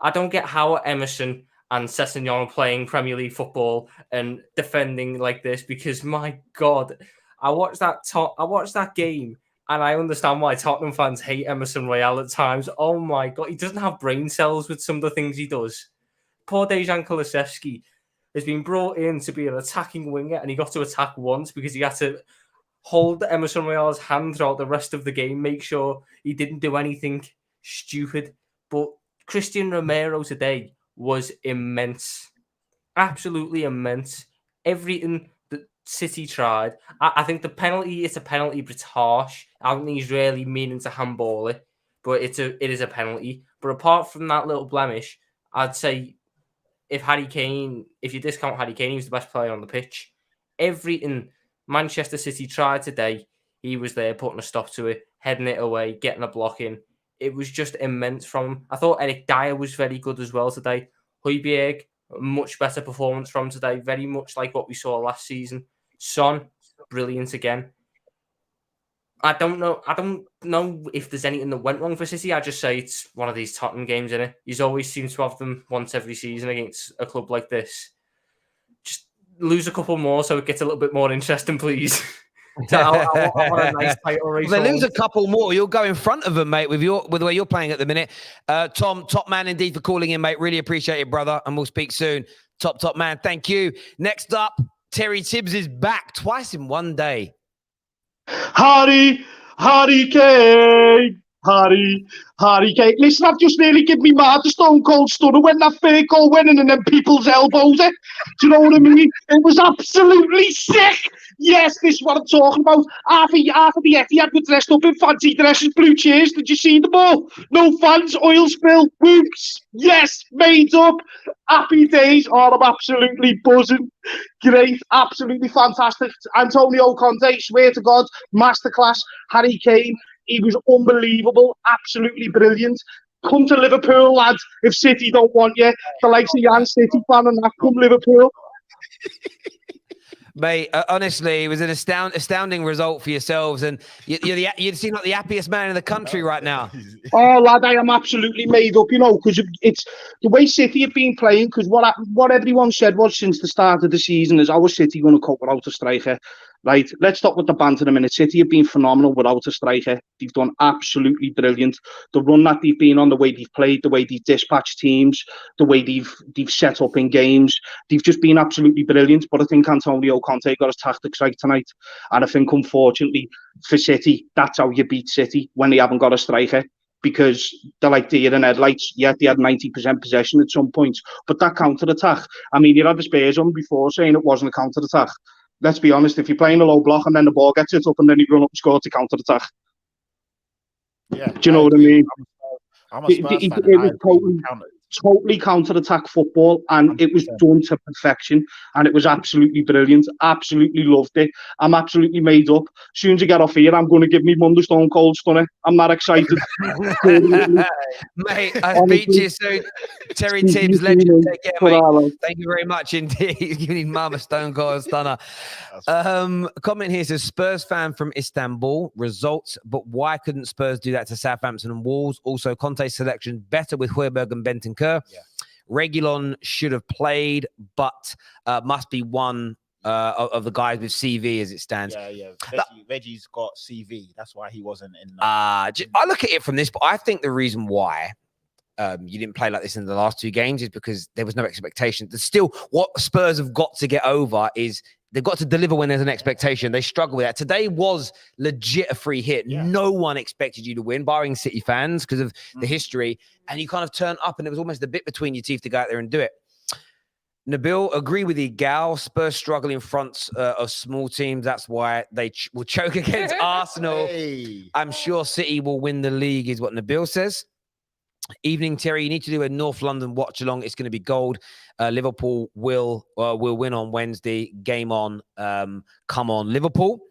Speaker 8: I don't get how Emerson and Sessegnon are playing Premier League football and defending like this because, my God, I watched that game and I understand why Tottenham fans hate Emerson Royale at times. Oh my God, he doesn't have brain cells with some of the things he does. Poor Dejan Kulusevski has been brought in to be an attacking winger and he got to attack once because he had to hold Emerson Royale's hand throughout the rest of the game, make sure he didn't do anything stupid. But Christian Romero today was immense. Absolutely immense. Everything that City tried. I think the penalty, it's a penalty, but it's harsh. I don't think he's really meaning to handball it, but it is a penalty. But apart from that little blemish, I'd say if you discount Harry Kane, he was the best player on the pitch. Everything Manchester City tried today, he was there putting a stop to it, heading it away, getting a block in. It was just immense from him. I thought Eric Dyer was very good as well today. Højbjerg, much better performance from today, very much like what we saw last season. Son, brilliant again. I don't know if there's anything that went wrong for City. I just say it's one of these Tottenham games, innit? You always seem to have them once every season against a club like this. Just lose a couple more so it gets a little bit more interesting, please. I want a nice title race.
Speaker 1: If they lose a couple more, you'll go in front of them, mate, with the way you're playing at the minute. Tom, top man indeed for calling in, mate. Really appreciate it, brother. And we'll speak soon. Top man. Thank you. Next up, Terry Tibbs is back twice in one day.
Speaker 9: Harry Kane. Harry Kane. Listen, I've just nearly given me mad the Stone Cold Stunner when that third goal went in and then people's elbows it. Do you know what I mean? It was absolutely sick. Yes, this is what I'm talking about. Half of the Etihad were dressed up in fancy dresses, blue chairs. Did you see them all? No fans, oil spill, whoops. Yes, made up. Happy days. Oh, I'm absolutely buzzing. Great, absolutely fantastic. Antonio Conte, swear to God, masterclass. Harry Kane, he was unbelievable, absolutely brilliant. Come to Liverpool, lads, if City don't want you. The likes of Jan City fan and that, come Liverpool.
Speaker 1: Mate, honestly, it was an astounding result for yourselves, and you seem like the happiest man in the country right now.
Speaker 9: Oh, lad, I am absolutely made up, you know, because it's the way City have been playing. Because what everyone said was since the start of the season is, how is City going to cope without a striker? Right, let's stop with the banter in a minute. City have been phenomenal without a striker. They've done absolutely brilliant. The run that they've been on, the way they've played, the way they've dispatched teams, the way they've set up in games, they've just been absolutely brilliant. But I think Antonio Conte got his tactics right tonight. And I think, unfortunately, for City, that's how you beat City, when they haven't got a striker. Because they're like deer in headlights. Yeah, they had 90% possession at some points. But that counter-attack, I mean, you had the Spurs on before saying it wasn't a counter-attack. Let's be honest, if you're playing a low block and then the ball gets it up and then you run up and score to counter-attack.
Speaker 2: Yeah.
Speaker 9: Do you know what I mean?
Speaker 2: I'm a Spurs fan.
Speaker 9: It was totally totally counter-attack football, and it was done to perfection, and it was absolutely brilliant. Absolutely loved it. I'm absolutely made up. As soon as I get off here, I'm going to give me Mum the Stone Cold Stunner. I'm not excited.
Speaker 1: Mate, I'll speak to you soon. Terry Tibbs, legend. Take care, mate. Thank you very much indeed. You need Mama Stone Cold Stunner. Comment here says, Spurs fan from Istanbul. Results, but why couldn't Spurs do that to Southampton and Wolves? Also, Conte's selection better with Højbjerg and Bentancur. Yeah. Reguilon should have played, but must be one of the guys with CV as it stands.
Speaker 2: Yeah. Reggie's got CV. That's why he wasn't in.
Speaker 1: I look at it from this, but I think the reason why you didn't play like this in the last 2 games is because there was no expectation. There's still what Spurs have got to get over is they've got to deliver when there's an expectation. They struggle with that. Today was legit a free hit. Yeah. No one expected you to win, barring City fans because of the history. And you kind of turn up and it was almost a bit between your teeth to go out there and do it. Nabil, agree with Igal. Spurs struggle in front of small teams. That's why they will choke against Arsenal. Hey. I'm sure City will win the league is what Nabil says. Evening, Terry. You need to do a North London watch along. It's going to be gold. Liverpool will win on Wednesday. Game on. Come on, Liverpool.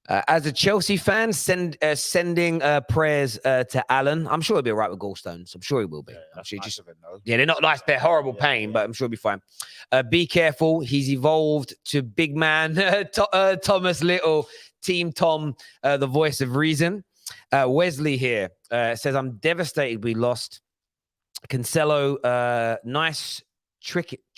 Speaker 1: As a Chelsea fan, sending prayers to Alan. I'm sure he'll be all right with gallstones. I'm sure he will be. I'm sure they're not nice. They're horrible pain, but I'm sure he'll be fine. Be careful. He's evolved to big man Thomas Little, Team Tom, the voice of reason. Wesley here says, I'm devastated we lost. Cancelo, nice trickeries,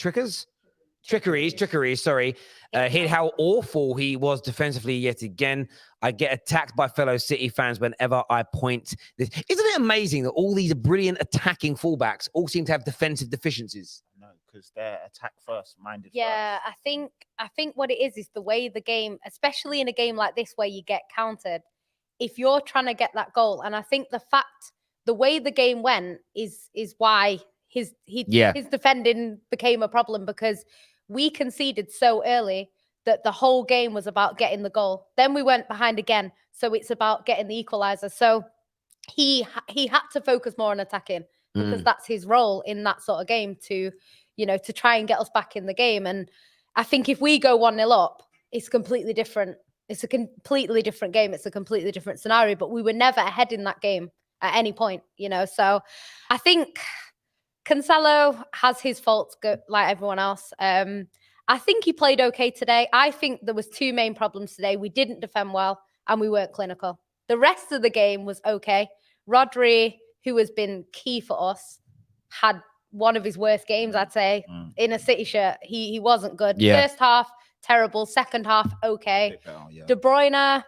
Speaker 1: sorry. Hit how awful he was defensively yet again. I get attacked by fellow City fans whenever I point this. Isn't it amazing that all these brilliant attacking fullbacks all seem to have defensive deficiencies?
Speaker 2: No, because they're attack first minded.
Speaker 3: Yeah, I think what it is the way the game, especially in a game like this where you get countered, if you're trying to get that goal, and I think the way the game went is why his defending became a problem, because we conceded so early that the whole game was about getting the goal. Then we went behind again, so it's about getting the equalizer. So he had to focus more on attacking because that's his role in that sort of game to try and get us back in the game. And I think if we go 1-0 up, it's completely different. It's a completely different game. It's a completely different scenario, but we were never ahead in that game at any point, So I think Cancelo has his faults like everyone else. I think he played okay today. I think there was 2 main problems today. We didn't defend well and we weren't clinical. The rest of the game was okay. Rodri, who has been key for us, had one of his worst games, I'd say, in a City shirt. He wasn't good. Yeah. First half, terrible. Second half, okay. De Bruyne,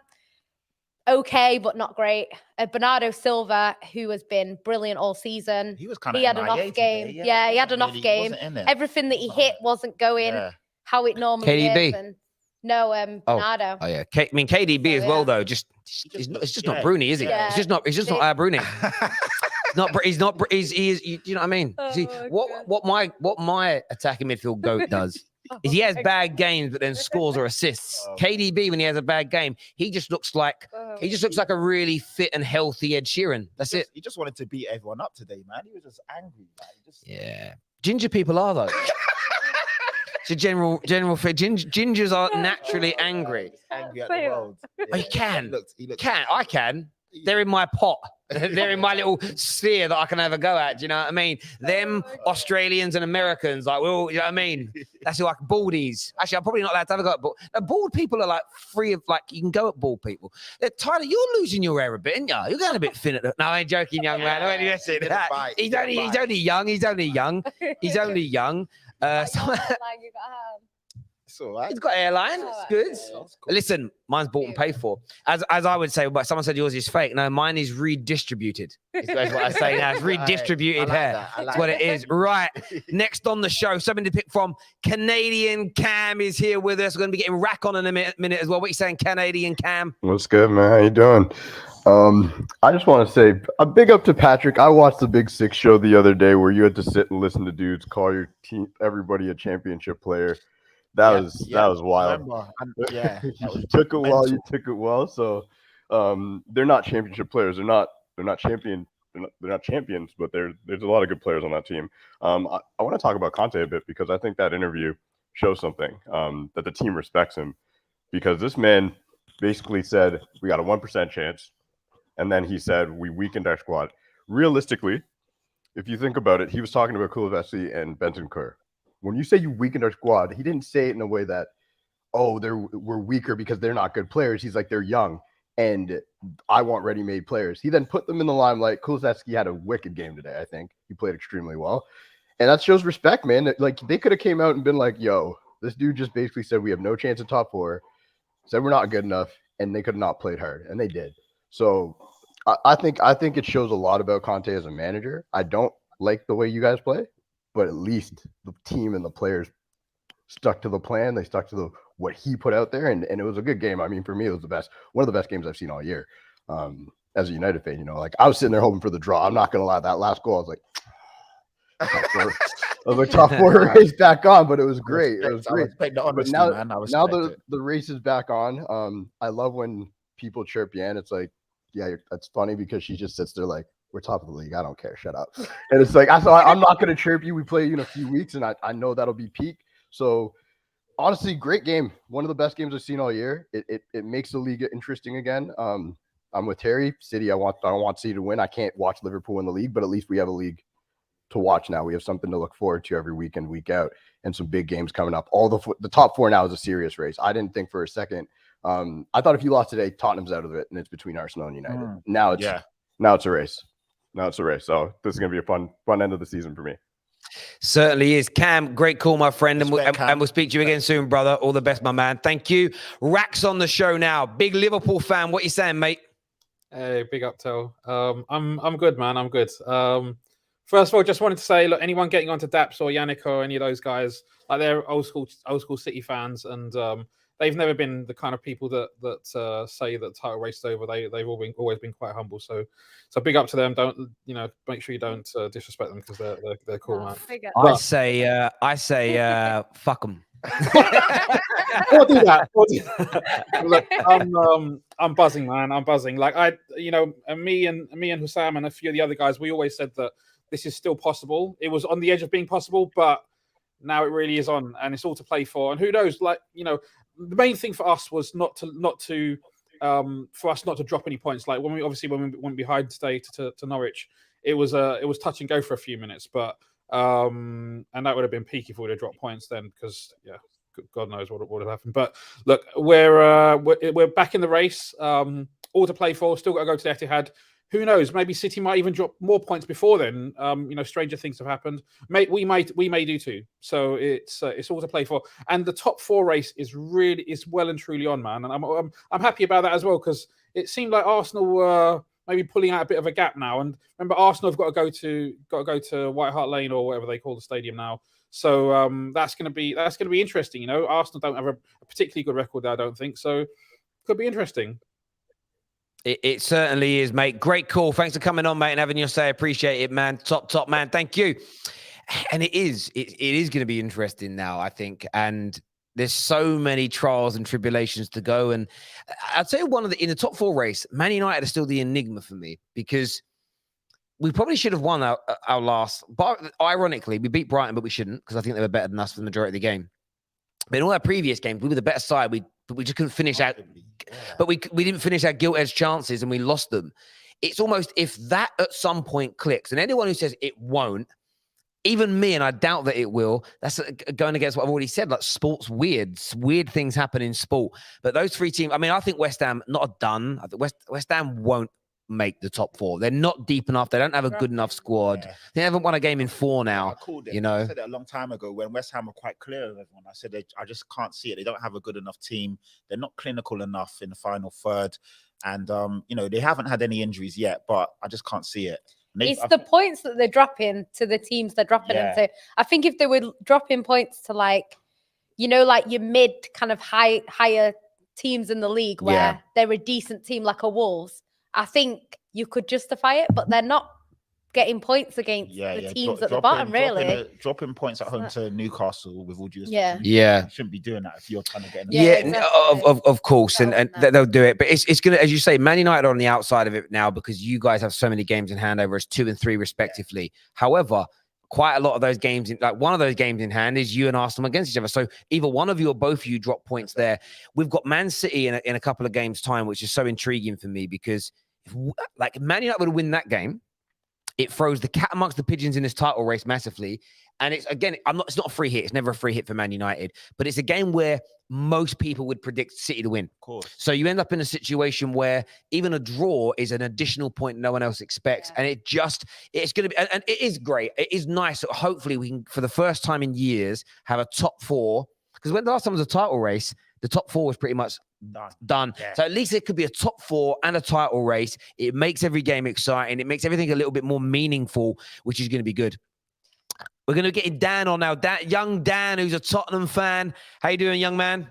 Speaker 3: okay, but not great. Bernardo Silva, who has been brilliant all season.
Speaker 2: He was kind of
Speaker 3: had an off game. Yeah, he had an off game. Everything that he hit wasn't going how it normally is. And no, Bernardo.
Speaker 1: Oh yeah. KDB as well though. It's just not Bruni, is he? Yeah. It's just not Bruni. He's not. He is. You know what I mean?
Speaker 3: Oh,
Speaker 1: see what my attacking midfield goat does. Is he has bad games, but then scores or assists. KDB, when he has a bad game, he just looks like a really fit and healthy Ed Sheeran. That's it.
Speaker 2: He just wanted to beat everyone up today, man. He was just angry.
Speaker 1: Yeah, ginger people are though. It's a general fit. Gingers are naturally angry.
Speaker 2: Angry at the world.
Speaker 1: Yeah. Oh, you can. I can. They're in my pot. They're in my little sphere that I can have a go at. Do you know what I mean? Them Australians and Americans, like, well, you know what I mean? That's like baldies. Actually, I'm probably not allowed to have a go at bald. Bald people are like free of, like, you can go at bald people. Tyler, you're losing your hair a bit, aren't you? You're going a bit thin at the... No, I ain't joking, young man. I ain't listen to that. He's only young. He's only young.
Speaker 2: It's all right.
Speaker 1: He's got airline. It's good. Cool. Listen, mine's bought and paid for. As I would say, but someone said yours is fake. No, mine is redistributed. That's what I say now. It's redistributed hair. That's what it is. Right. Next on the show, something to pick from. Canadian Cam is here with us. We're going to be getting Rack on in a minute as well. What are you saying, Canadian Cam?
Speaker 10: What's good, man? How you doing? I just want to say a big up to Patrick. I watched the Big Six show the other day where you had to sit and listen to dudes call your team, everybody a championship player. That was wild. You took it well. So they're not championship players. They're not champion they're not champions, but there's a lot of good players on that team. I want to talk about Conte a bit because I think that interview shows something, that the team respects him, because this man basically said we got a 1% chance, and then he said we weakened our squad. Realistically, if you think about it, he was talking about Kulusevski and Bentancur. When you say you weakened our squad, he didn't say it in a way that, oh, we're weaker because they're not good players. He's like, they're young, and I want ready-made players. He then put them in the limelight. Kulusevski had a wicked game today, I think. He played extremely well. And that shows respect, man. Like, they could have came out and been like, yo, this dude just basically said we have no chance at top 4, said we're not good enough, and they could have not played hard, and they did. So I think it shows a lot about Conte as a manager. I don't like the way you guys play, but at least the team and the players stuck to the plan. They stuck to what he put out there, and it was a good game. I mean, for me, it was one of the best games I've seen all year. As a United fan, like I was sitting there hoping for the draw. I'm not gonna lie, that last goal, I was like, top 4 race back on, but it was great. It was great. But now the race is back on. I love when people chirp Yan. It's like, yeah, that's funny because she just sits there like, we're top of the league. I don't care. Shut up. And it's like, I'm not going to chirp you. We play you in a few weeks, and I know that'll be peak. So honestly, great game. One of the best games I've seen all year. It makes the league interesting again. I'm with Terry. City, I don't want City to win. I can't watch Liverpool in the league, but at least we have a league to watch now. We have something to look forward to every week and week out, and some big games coming up. All the top 4 now is a serious race. I didn't think for a second. I thought if you lost today, Tottenham's out of it, and it's between Arsenal and United. Now it's a race. Now it's a race. So this is gonna be a fun end of the season for me.
Speaker 1: Certainly is. Cam, great call, my friend, and we'll speak to you again soon, brother. All the best, my man. Thank you. Rax on the show now. Big Liverpool fan. What you saying, mate?
Speaker 11: Hey, big up, Tel. I'm good, man. I'm good. First of all, just wanted to say, look, anyone getting onto Daps or Yannick or any of those guys, like they're old school City fans, and they've never been the kind of people that say that title race is over. They've always been quite humble. So big up to them. Don't make sure you don't disrespect them because they're cool, man.
Speaker 1: I say, fuck them.
Speaker 11: Or do that. Look, I'm buzzing, man. I'm buzzing. Like me and Hussam and a few of the other guys, we always said that this is still possible. It was on the edge of being possible, but now it really is on, and it's all to play for. And who knows? Like, the main thing for us was not to drop any points. Like when we went behind today to Norwich, it was touch and go for a few minutes, but and that would have been peak if we would have dropped points then, because God knows what would have happened. But look, we're back in the race, all to play for. Still got to go to the Etihad. Who knows? Maybe City might even drop more points before then. Stranger things have happened. We may do too. So it's all to play for. And the top 4 race is well and truly on, man. And I'm happy about that as well, because it seemed like Arsenal were maybe pulling out a bit of a gap now. And remember, Arsenal have got to go to White Hart Lane or whatever they call the stadium now. So that's going to be interesting. Arsenal don't have a particularly good record there, I don't think. So could be interesting.
Speaker 1: It certainly is, mate. Great call. Thanks for coming on, mate, and having your say. Appreciate it, man. Top, man. Thank you. And it is going to be interesting now, I think. And there's so many trials and tribulations to go. And I'd say in the top 4 race, Man United are still the enigma for me, because we probably should have won our last. But ironically, we beat Brighton, but we shouldn't, because I think they were better than us for the majority of the game. But in all our previous games, we were the better side. But we just couldn't finish out. But we didn't finish our gilt-edged chances, and we lost them. It's almost, if that at some point clicks, and anyone who says it won't, even me, and I doubt that it will, that's going against what I've already said. Like, sport's weird. Weird things happen in sport. But those 3 teams, I think West Ham, not done. I think West Ham won't make the top 4. They're not deep enough. They don't have a good enough squad. Yeah. They haven't won a game in 4 now.
Speaker 2: I called it. I said it a long time ago when West Ham were quite clear of everyone. I said I just can't see it. They don't have a good enough team. They're not clinical enough in the final third, and they haven't had any injuries yet. But I just can't see it.
Speaker 3: It's the points that they're dropping to the teams they're dropping them to. I think if they were dropping points to like your mid kind of higher teams in the league where they're a decent team like a Wolves, I think you could justify it, but they're not getting points against the teams at the bottom, really.
Speaker 2: Dropping points at home to Newcastle with all due respect.
Speaker 1: Yeah.
Speaker 2: You shouldn't be doing that if you're trying to get in the
Speaker 1: of course, and they'll do it. But it's gonna, as you say, Man United are on the outside of it now because you guys have so many games in hand over us, 2 and 3 respectively. However, quite a lot of those games, like one of those games in hand is you and Arsenal against each other. So either one of you or both of you drop points there. We've got Man City in a couple of games' time, which is so intriguing for me because like Man United would win that game, it throws the cat amongst the pigeons in this title race massively. And it's, again, it's not a free hit. It's never a free hit for Man United, but it's a game where most people would predict City to win.
Speaker 2: Of course.
Speaker 1: So you end up in a situation where even a draw is an additional point no one else expects. And it's going to be, and it is great. It is nice. So hopefully we can, for the first time in years, have a top 4. Because when the last time was a title race, the top 4 was pretty much done. Yeah. So at least it could be a top 4 and a title race. It makes every game exciting. It makes everything a little bit more meaningful, which is going to be good. We're going to get Dan on now. Young Dan, who's a Tottenham fan. How you doing, young man?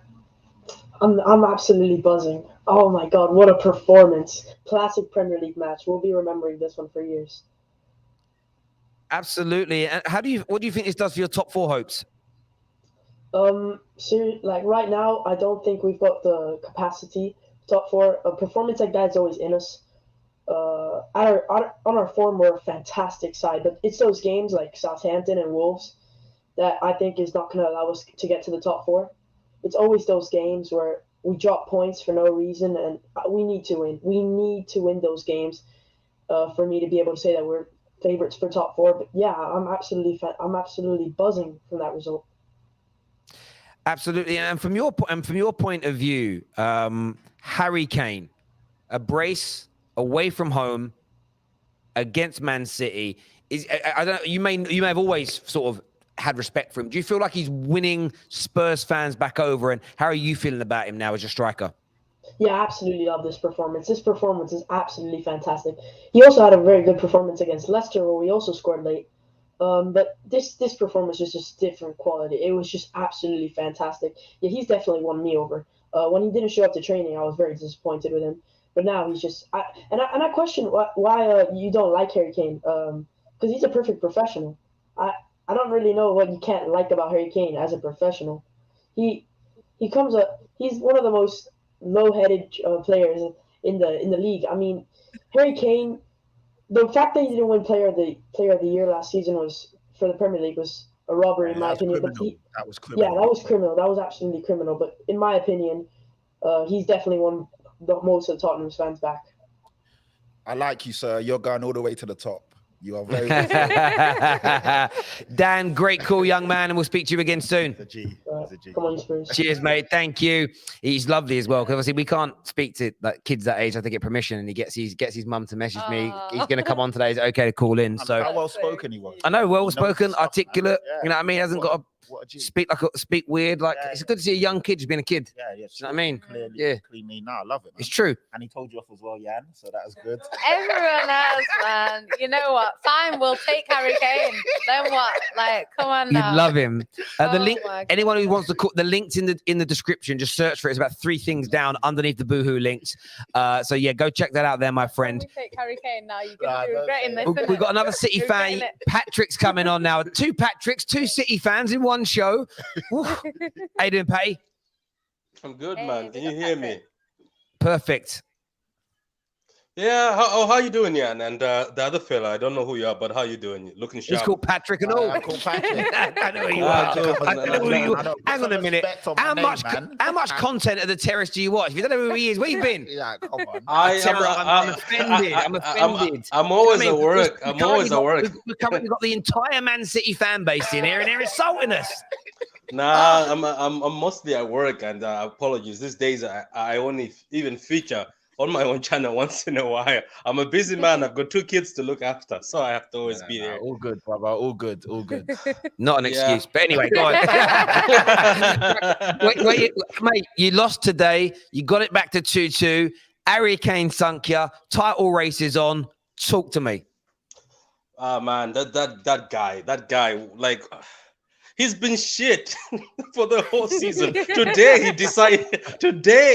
Speaker 12: I'm absolutely buzzing. Oh my God, what a performance. Classic Premier League match. We'll be remembering this one for years.
Speaker 1: Absolutely. And what do you think this does for your top 4 hopes?
Speaker 12: Like right now, I don't think we've got the capacity. Top 4, a performance like that is always in us. On our form, we're a fantastic side, but it's those games like Southampton and Wolves that I think is not going to allow us to get to the top 4. It's always those games where we drop points for no reason, and we need to win. We need to win those games for me to be able to say that we're favorites for top 4. But yeah, I'm absolutely buzzing from that result.
Speaker 1: Absolutely, and from your point of view, Harry Kane, a brace away from home against Man City is, I don't know, you may have always sort of had respect for him. Do you feel like he's winning Spurs fans back over? And how are you feeling about him now as a striker?
Speaker 12: Yeah, I absolutely love this performance. This performance is absolutely fantastic. He also had a very good performance against Leicester, where we also scored late. But this performance was just different quality. It was just absolutely fantastic. Yeah, he's definitely won me over. When he didn't show up to training, I was very disappointed with him. But now he's just I question why you don't like Harry Kane, because he's a perfect professional. I don't really know what you can't like about Harry Kane as a professional. He's one of the most low-headed players in the league. I mean, Harry Kane, the fact that he didn't win player of the year last season was for the Premier League was a robbery in my opinion. But
Speaker 2: that was criminal.
Speaker 12: Yeah, that was criminal. That was absolutely criminal. But in my opinion, he's definitely won the most of Tottenham fans back.
Speaker 2: I like you, sir. You're going all the way to the top. You are very
Speaker 1: Dan, great call, young man, and we'll speak to you again soon.
Speaker 12: Come on, Spurs.
Speaker 1: Cheers, mate. Thank you. He's lovely as well, because obviously we can't speak to like kids that age. I have to get permission, and he gets his mum to message me. He's going to come on today. Is it okay to call in? So
Speaker 2: how well spoken he was.
Speaker 1: I know, well spoken, articulate. You know what I mean? He hasn't got to speak weird. Like it's good to see a young kid just being a kid.
Speaker 2: Yeah.
Speaker 1: You know what I mean?
Speaker 2: Clearly, no, I love it. Man.
Speaker 1: It's true.
Speaker 2: And he told you off as well, Jan. So that was good.
Speaker 3: Everyone else, man. You know what? Fine, we'll take Harry Kane. Then what? Like, come on now.
Speaker 1: You'd love him. The link. Anyone who wants to call, the link's in the description. Just search for it. It's about 3 things down underneath the Boohoo links. So yeah, go check that out there, my friend.
Speaker 3: We take Harry Kane now. You're gonna be regretting this.
Speaker 1: We've got another City fan. Patrick's coming on now. 2 Patricks, 2 City fans in one show. How you doing, Patty?
Speaker 13: I'm good, man. Can you hear me?
Speaker 1: Perfect.
Speaker 13: Yeah. How you doing, Jan? And the other fella, I don't know who you are, but how you doing? Looking sharp.
Speaker 1: He's called Patrick and all.
Speaker 2: I'm called Patrick.
Speaker 1: I know who you are. Hang on a minute. How much content of the Terrace do you watch? If you don't know who he is, where you been?
Speaker 2: Yeah, come on.
Speaker 1: I'm offended. I'm offended.
Speaker 13: I'm always at work. I'm always at work.
Speaker 1: We've currently got the entire Man City fan base in here, and they're insulting us.
Speaker 13: Nah, I'm mostly at work, and apologies. These days, I only even feature on my own channel once in a while. I'm a busy man. I've got 2 kids to look after, so I have to always be there.
Speaker 2: All good, brother. All good.
Speaker 1: Not an excuse, but anyway, go on. wait, mate. You lost today. You got it back to 2-2. Harry Kane sunk you. Title race is on. Talk to me.
Speaker 13: Man, that guy, like. He's been shit for the whole season. Today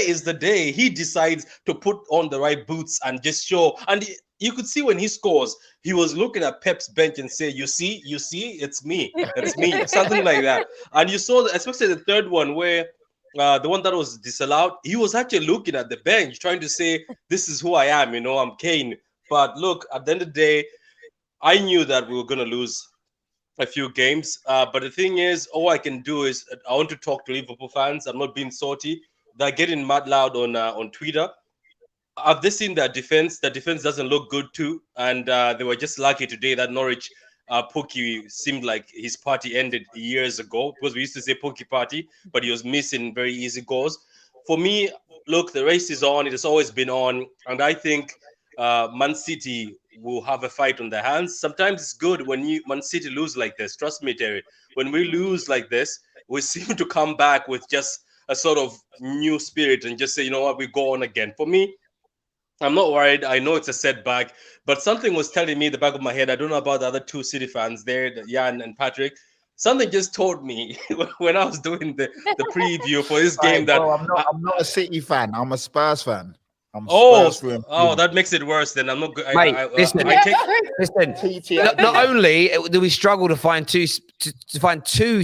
Speaker 13: is the day he decides to put on the right boots and just show. And you could see when he scores, he was looking at Pep's bench and say, you see, it's me, something like that. And you saw, especially the third one where the one that was disallowed, he was actually looking at the bench, trying to say, this is who I am, I'm Kane. But look, at the end of the day, I knew that we were going to lose a few games. But the thing is, all I can do is I want to talk to Liverpool fans. I'm not being salty. They're getting mad loud on Twitter. Have they seen their defense? The defense doesn't look good too. And they were just lucky today that Norwich Pookie seemed like his party ended years ago, because we used to say Pookie party, but he was missing very easy goals. For me, look, the race is on. It has always been on. And I think Man City will have a fight on their hands. Sometimes it's good when Man City lose like this. Trust me, Terry. When we lose like this, we seem to come back with just a sort of new spirit and just say, you know what, we go on again. For me, I'm not worried. I know it's a setback, but something was telling me in the back of my head. I don't know about the other two City fans there, Jan and Patrick. Something just told me when I was doing the preview for this game that
Speaker 2: I'm not a City fan. I'm a Spurs fan.
Speaker 13: That makes it worse. Then I'm not good.
Speaker 1: Listen. Not only do we struggle to find two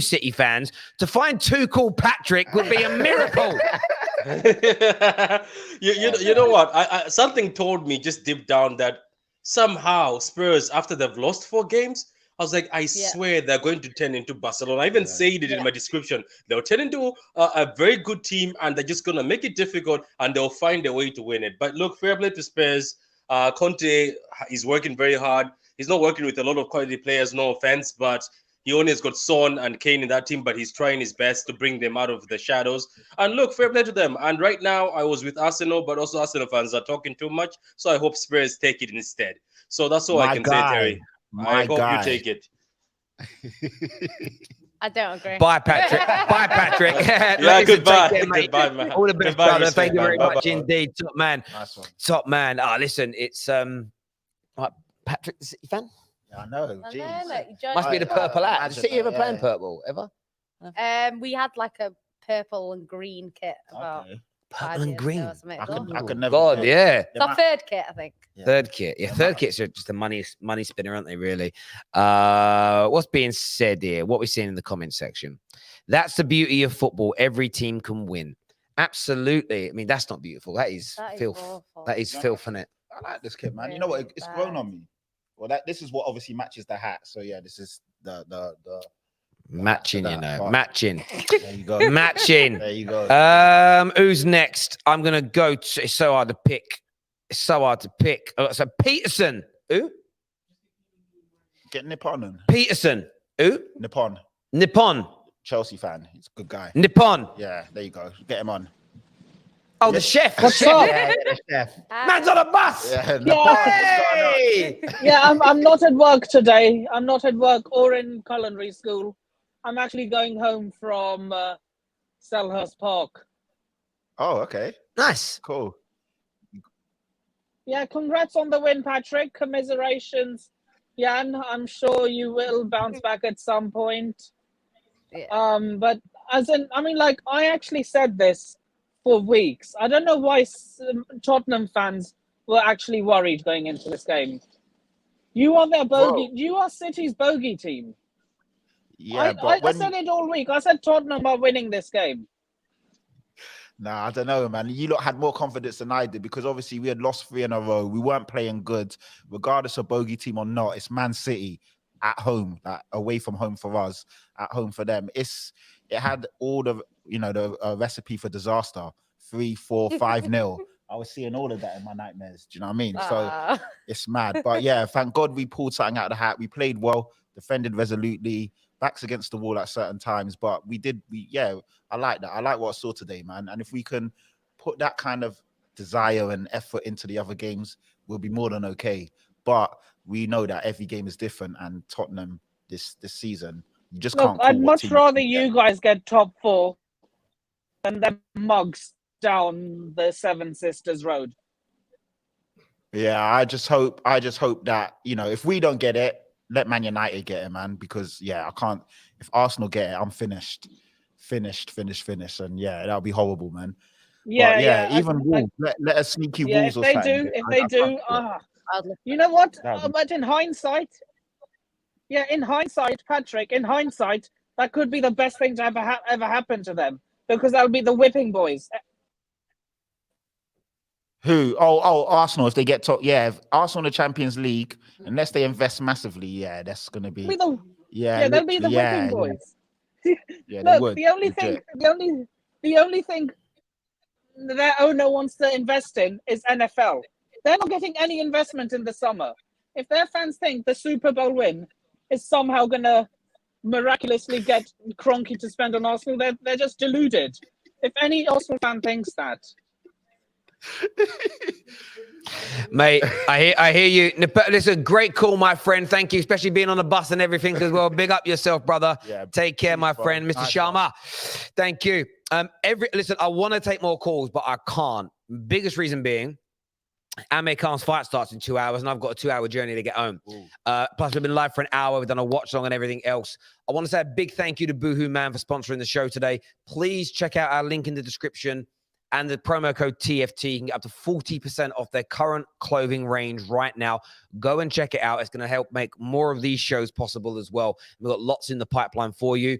Speaker 1: City fans, to find two called Patrick would be a miracle.
Speaker 13: you know what? Something told me just deep down that somehow Spurs, after they've lost 4 games, I was like, I swear they're going to turn into Barcelona. I even said it in my description. They'll turn into a very good team, and they're just going to make it difficult, and they'll find a way to win it. But look, fair play to Spurs. Conte is working very hard. He's not working with a lot of quality players, no offense, but he only has got Son and Kane in that team, but he's trying his best to bring them out of the shadows. And look, fair play to them. And right now, I was with Arsenal, but also Arsenal fans are talking too much, so I hope Spurs take it instead. So that's all I can say, Terry. I hope you take it.
Speaker 3: I don't agree.
Speaker 1: Bye, Patrick. Bye, Patrick.
Speaker 13: Yeah, goodbye. Goodbye, man.
Speaker 1: All the best,
Speaker 13: Goodbye,
Speaker 1: brother.
Speaker 13: respect,
Speaker 1: Thank you very
Speaker 13: man.
Speaker 1: much indeed. Top man.
Speaker 2: Nice one.
Speaker 1: Top man. Listen, it's right, Patrick, the City fan?
Speaker 2: Yeah, I know. Jeez.
Speaker 1: Must be the purple hat. Did City ever playing purple? Ever?
Speaker 3: We had like a purple and green kit about
Speaker 1: Purple and green.
Speaker 2: I could never.
Speaker 1: God, yeah.
Speaker 3: The third kit, I think.
Speaker 1: Third kit. Yeah, third kits are just a money spinner, aren't they, really? What's being said here? What we're seeing in the comment section. That's the beauty of football. Every team can win. Absolutely. I mean, that's not beautiful. That is filth.
Speaker 3: Awful.
Speaker 1: That is filth, isn't it?
Speaker 2: I like this kid, man. You know what? It's grown on me. Well, this is what obviously matches the hat. So yeah, this is the
Speaker 1: matching, matching.
Speaker 2: There you go.
Speaker 1: Matching.
Speaker 2: There you go.
Speaker 1: Who's next? I'm gonna go to, it's so hard to pick. So Peterson. Who?
Speaker 2: Get Nippon.
Speaker 1: Peterson. Who?
Speaker 2: Nippon. Chelsea fan. He's a good guy.
Speaker 1: Nippon.
Speaker 2: Yeah, there you go. Get him on.
Speaker 1: Oh, the chef.
Speaker 14: What's up?
Speaker 2: Yeah, the chef.
Speaker 1: Man's on a bus.
Speaker 2: Yeah,
Speaker 1: Hey!
Speaker 14: Yeah, I'm not at work today. I'm not at work or in culinary school. I'm actually going home from Selhurst Park.
Speaker 2: Oh, okay.
Speaker 1: Nice.
Speaker 2: Cool.
Speaker 14: Yeah, congrats on the win, Patrick. Commiserations. Jan, I'm sure you will bounce back at some point.
Speaker 3: Yeah.
Speaker 14: But I actually said this for weeks. I don't know why Tottenham fans were actually worried going into this game. You are their bogey. You are City's bogey team.
Speaker 2: Yeah,
Speaker 14: I said it all week. I said Tottenham are winning this game.
Speaker 2: Nah, I don't know, man. You lot had more confidence than I did because obviously we had lost 3 in a row. We weren't playing good, regardless of bogey team or not. It's Man City at home, away from home for us, at home for them. It had all the the recipe for disaster. 3-4, 5-0. I was seeing all of that in my nightmares. Do you know what I mean? So it's mad. But yeah, thank God we pulled something out of the hat. We played well, defended resolutely, backs against the wall at certain times. But I like that. I like what I saw today, man. And if we can put that kind of desire and effort into the other games, we'll be more than okay. But we know that every game is different, and Tottenham this season, you just can't.
Speaker 14: I'd much rather you guys get top 4 than them mugs down the Seven Sisters Road.
Speaker 2: Yeah, I just hope that if we don't get it, let Man United get it, man. Because I can't. If Arsenal get it, I'm finished, and that'll be horrible, man.
Speaker 14: Yeah.
Speaker 2: Even Wolves, let a sneaky Wolves.
Speaker 14: If they do, You know what? But in hindsight, Patrick, in hindsight, that could be the best thing to ever happen to them because that'll be the whipping boys.
Speaker 2: Who? Oh, Arsenal. If they get top, if Arsenal in the Champions League, unless they invest massively, that's gonna be.
Speaker 14: They'll be the whipping boys.
Speaker 2: Yeah,
Speaker 14: Look,
Speaker 2: they would.
Speaker 14: the only thing that owner wants to invest in is NFL. They're not getting any investment in the summer. If their fans think the Super Bowl win is somehow gonna miraculously get Kroenke to spend on Arsenal, they're just deluded. If any Arsenal fan thinks that.
Speaker 1: Mate, I hear you. Listen, great call, my friend. Thank you, especially being on the bus and everything as well. Big up yourself, brother. Take care, my friend, Mr. Sharma. Thank you. Listen, I want to take more calls, but I can't. Biggest reason being, Amir Khan's fight starts in 2 hours, and I've got a 2-hour journey to get home. Plus, we've been live for an hour. We've done a watch long and everything else. I want to say a big thank you to Boohoo Man for sponsoring the show today. Please check out our link in the description. And the promo code TFT, you can get up to 40% off their current clothing range right now. Go and check it out. It's going to help make more of these shows possible as well. We've got lots in the pipeline for you.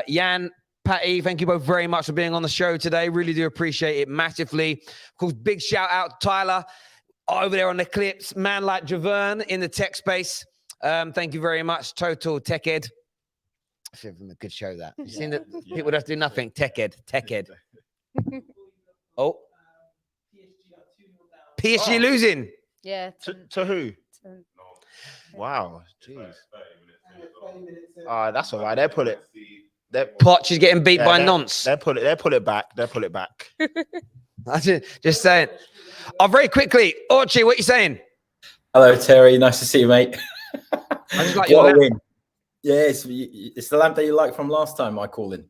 Speaker 1: Jan, Patty, thank you both very much for being on the show today. Really do appreciate it massively. Of course, big shout out to Tyler over there on the clips. Man like Javern in the tech space. Thank you very much. Total Tech Ed. A good show that. You've seen that people just do nothing. Tech Ed. Oh, PSG losing.
Speaker 3: Yeah.
Speaker 2: To who? Wow, jeez. That's all right. They put it.
Speaker 1: Poch is getting beat by nonce.
Speaker 2: They put it back.
Speaker 1: Just saying. Oh, very quickly, Orchie, what are you saying?
Speaker 15: Hello, Terry. Nice to see you, mate.
Speaker 1: I just like
Speaker 15: What
Speaker 1: your
Speaker 15: a win. Yeah, it's the lamp that you like from last time I called in.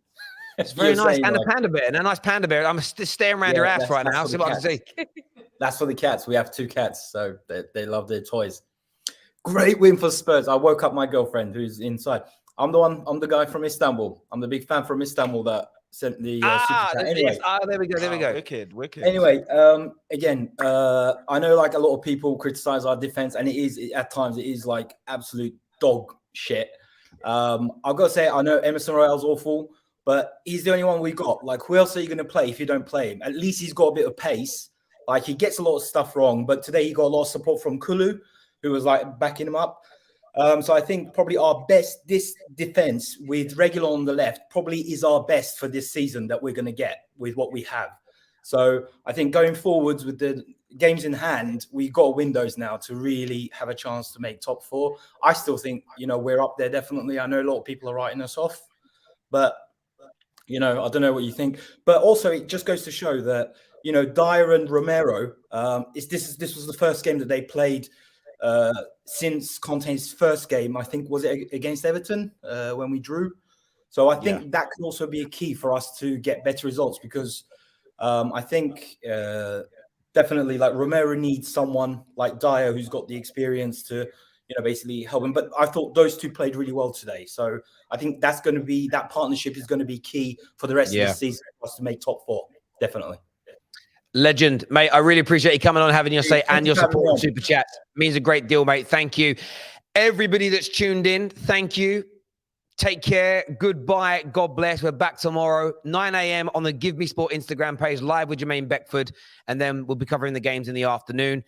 Speaker 1: It's very nice. And a panda bear. And a nice panda bear. I'm staring around your ass right now. See what I can see.
Speaker 15: That's for the cats. We have 2 cats, so they love their toys. Great win for Spurs. I woke up my girlfriend who's inside. I'm the guy from Istanbul. I'm the big fan from Istanbul that sent the super chat. Anyway.
Speaker 1: There we go.
Speaker 2: Wicked.
Speaker 15: Anyway, again, I know like a lot of people criticize our defense, and at times it is like absolute dog shit. I've got to say, I know Emerson Royale's awful, but he's the only one we got. Like, who else are you going to play if you don't play him? At least he's got a bit of pace. Like, he gets a lot of stuff wrong, but today he got a lot of support from Kulu, who was like backing him up. So I think probably our best, this defense with Regular on the left probably is our best for this season that we're going to get with what we have. So I think going forwards with the games in hand, we got windows now to really have a chance to make top 4. I still think, we're up there definitely. I know a lot of people are writing us off, but I don't know what you think. But also it just goes to show that, Dyer and Romero, this was the first game that they played since Conte's first game. I think, was it against Everton when we drew? So I think that could also be a key for us to get better results because I think definitely like Romero needs someone like Dyer who's got the experience to, basically help him. But I thought those 2 played really well today. So I think that partnership is going to be key for the rest of the season for us to make top 4. Definitely.
Speaker 1: Legend, mate. I really appreciate you coming on, having your say and your support on Super Chat. Means a great deal, mate. Thank you. Everybody that's tuned in, thank you. Take care. Goodbye. God bless. We're back tomorrow, 9 a.m. on the Give Me Sport Instagram page, live with Jermaine Beckford. And then we'll be covering the games in the afternoon.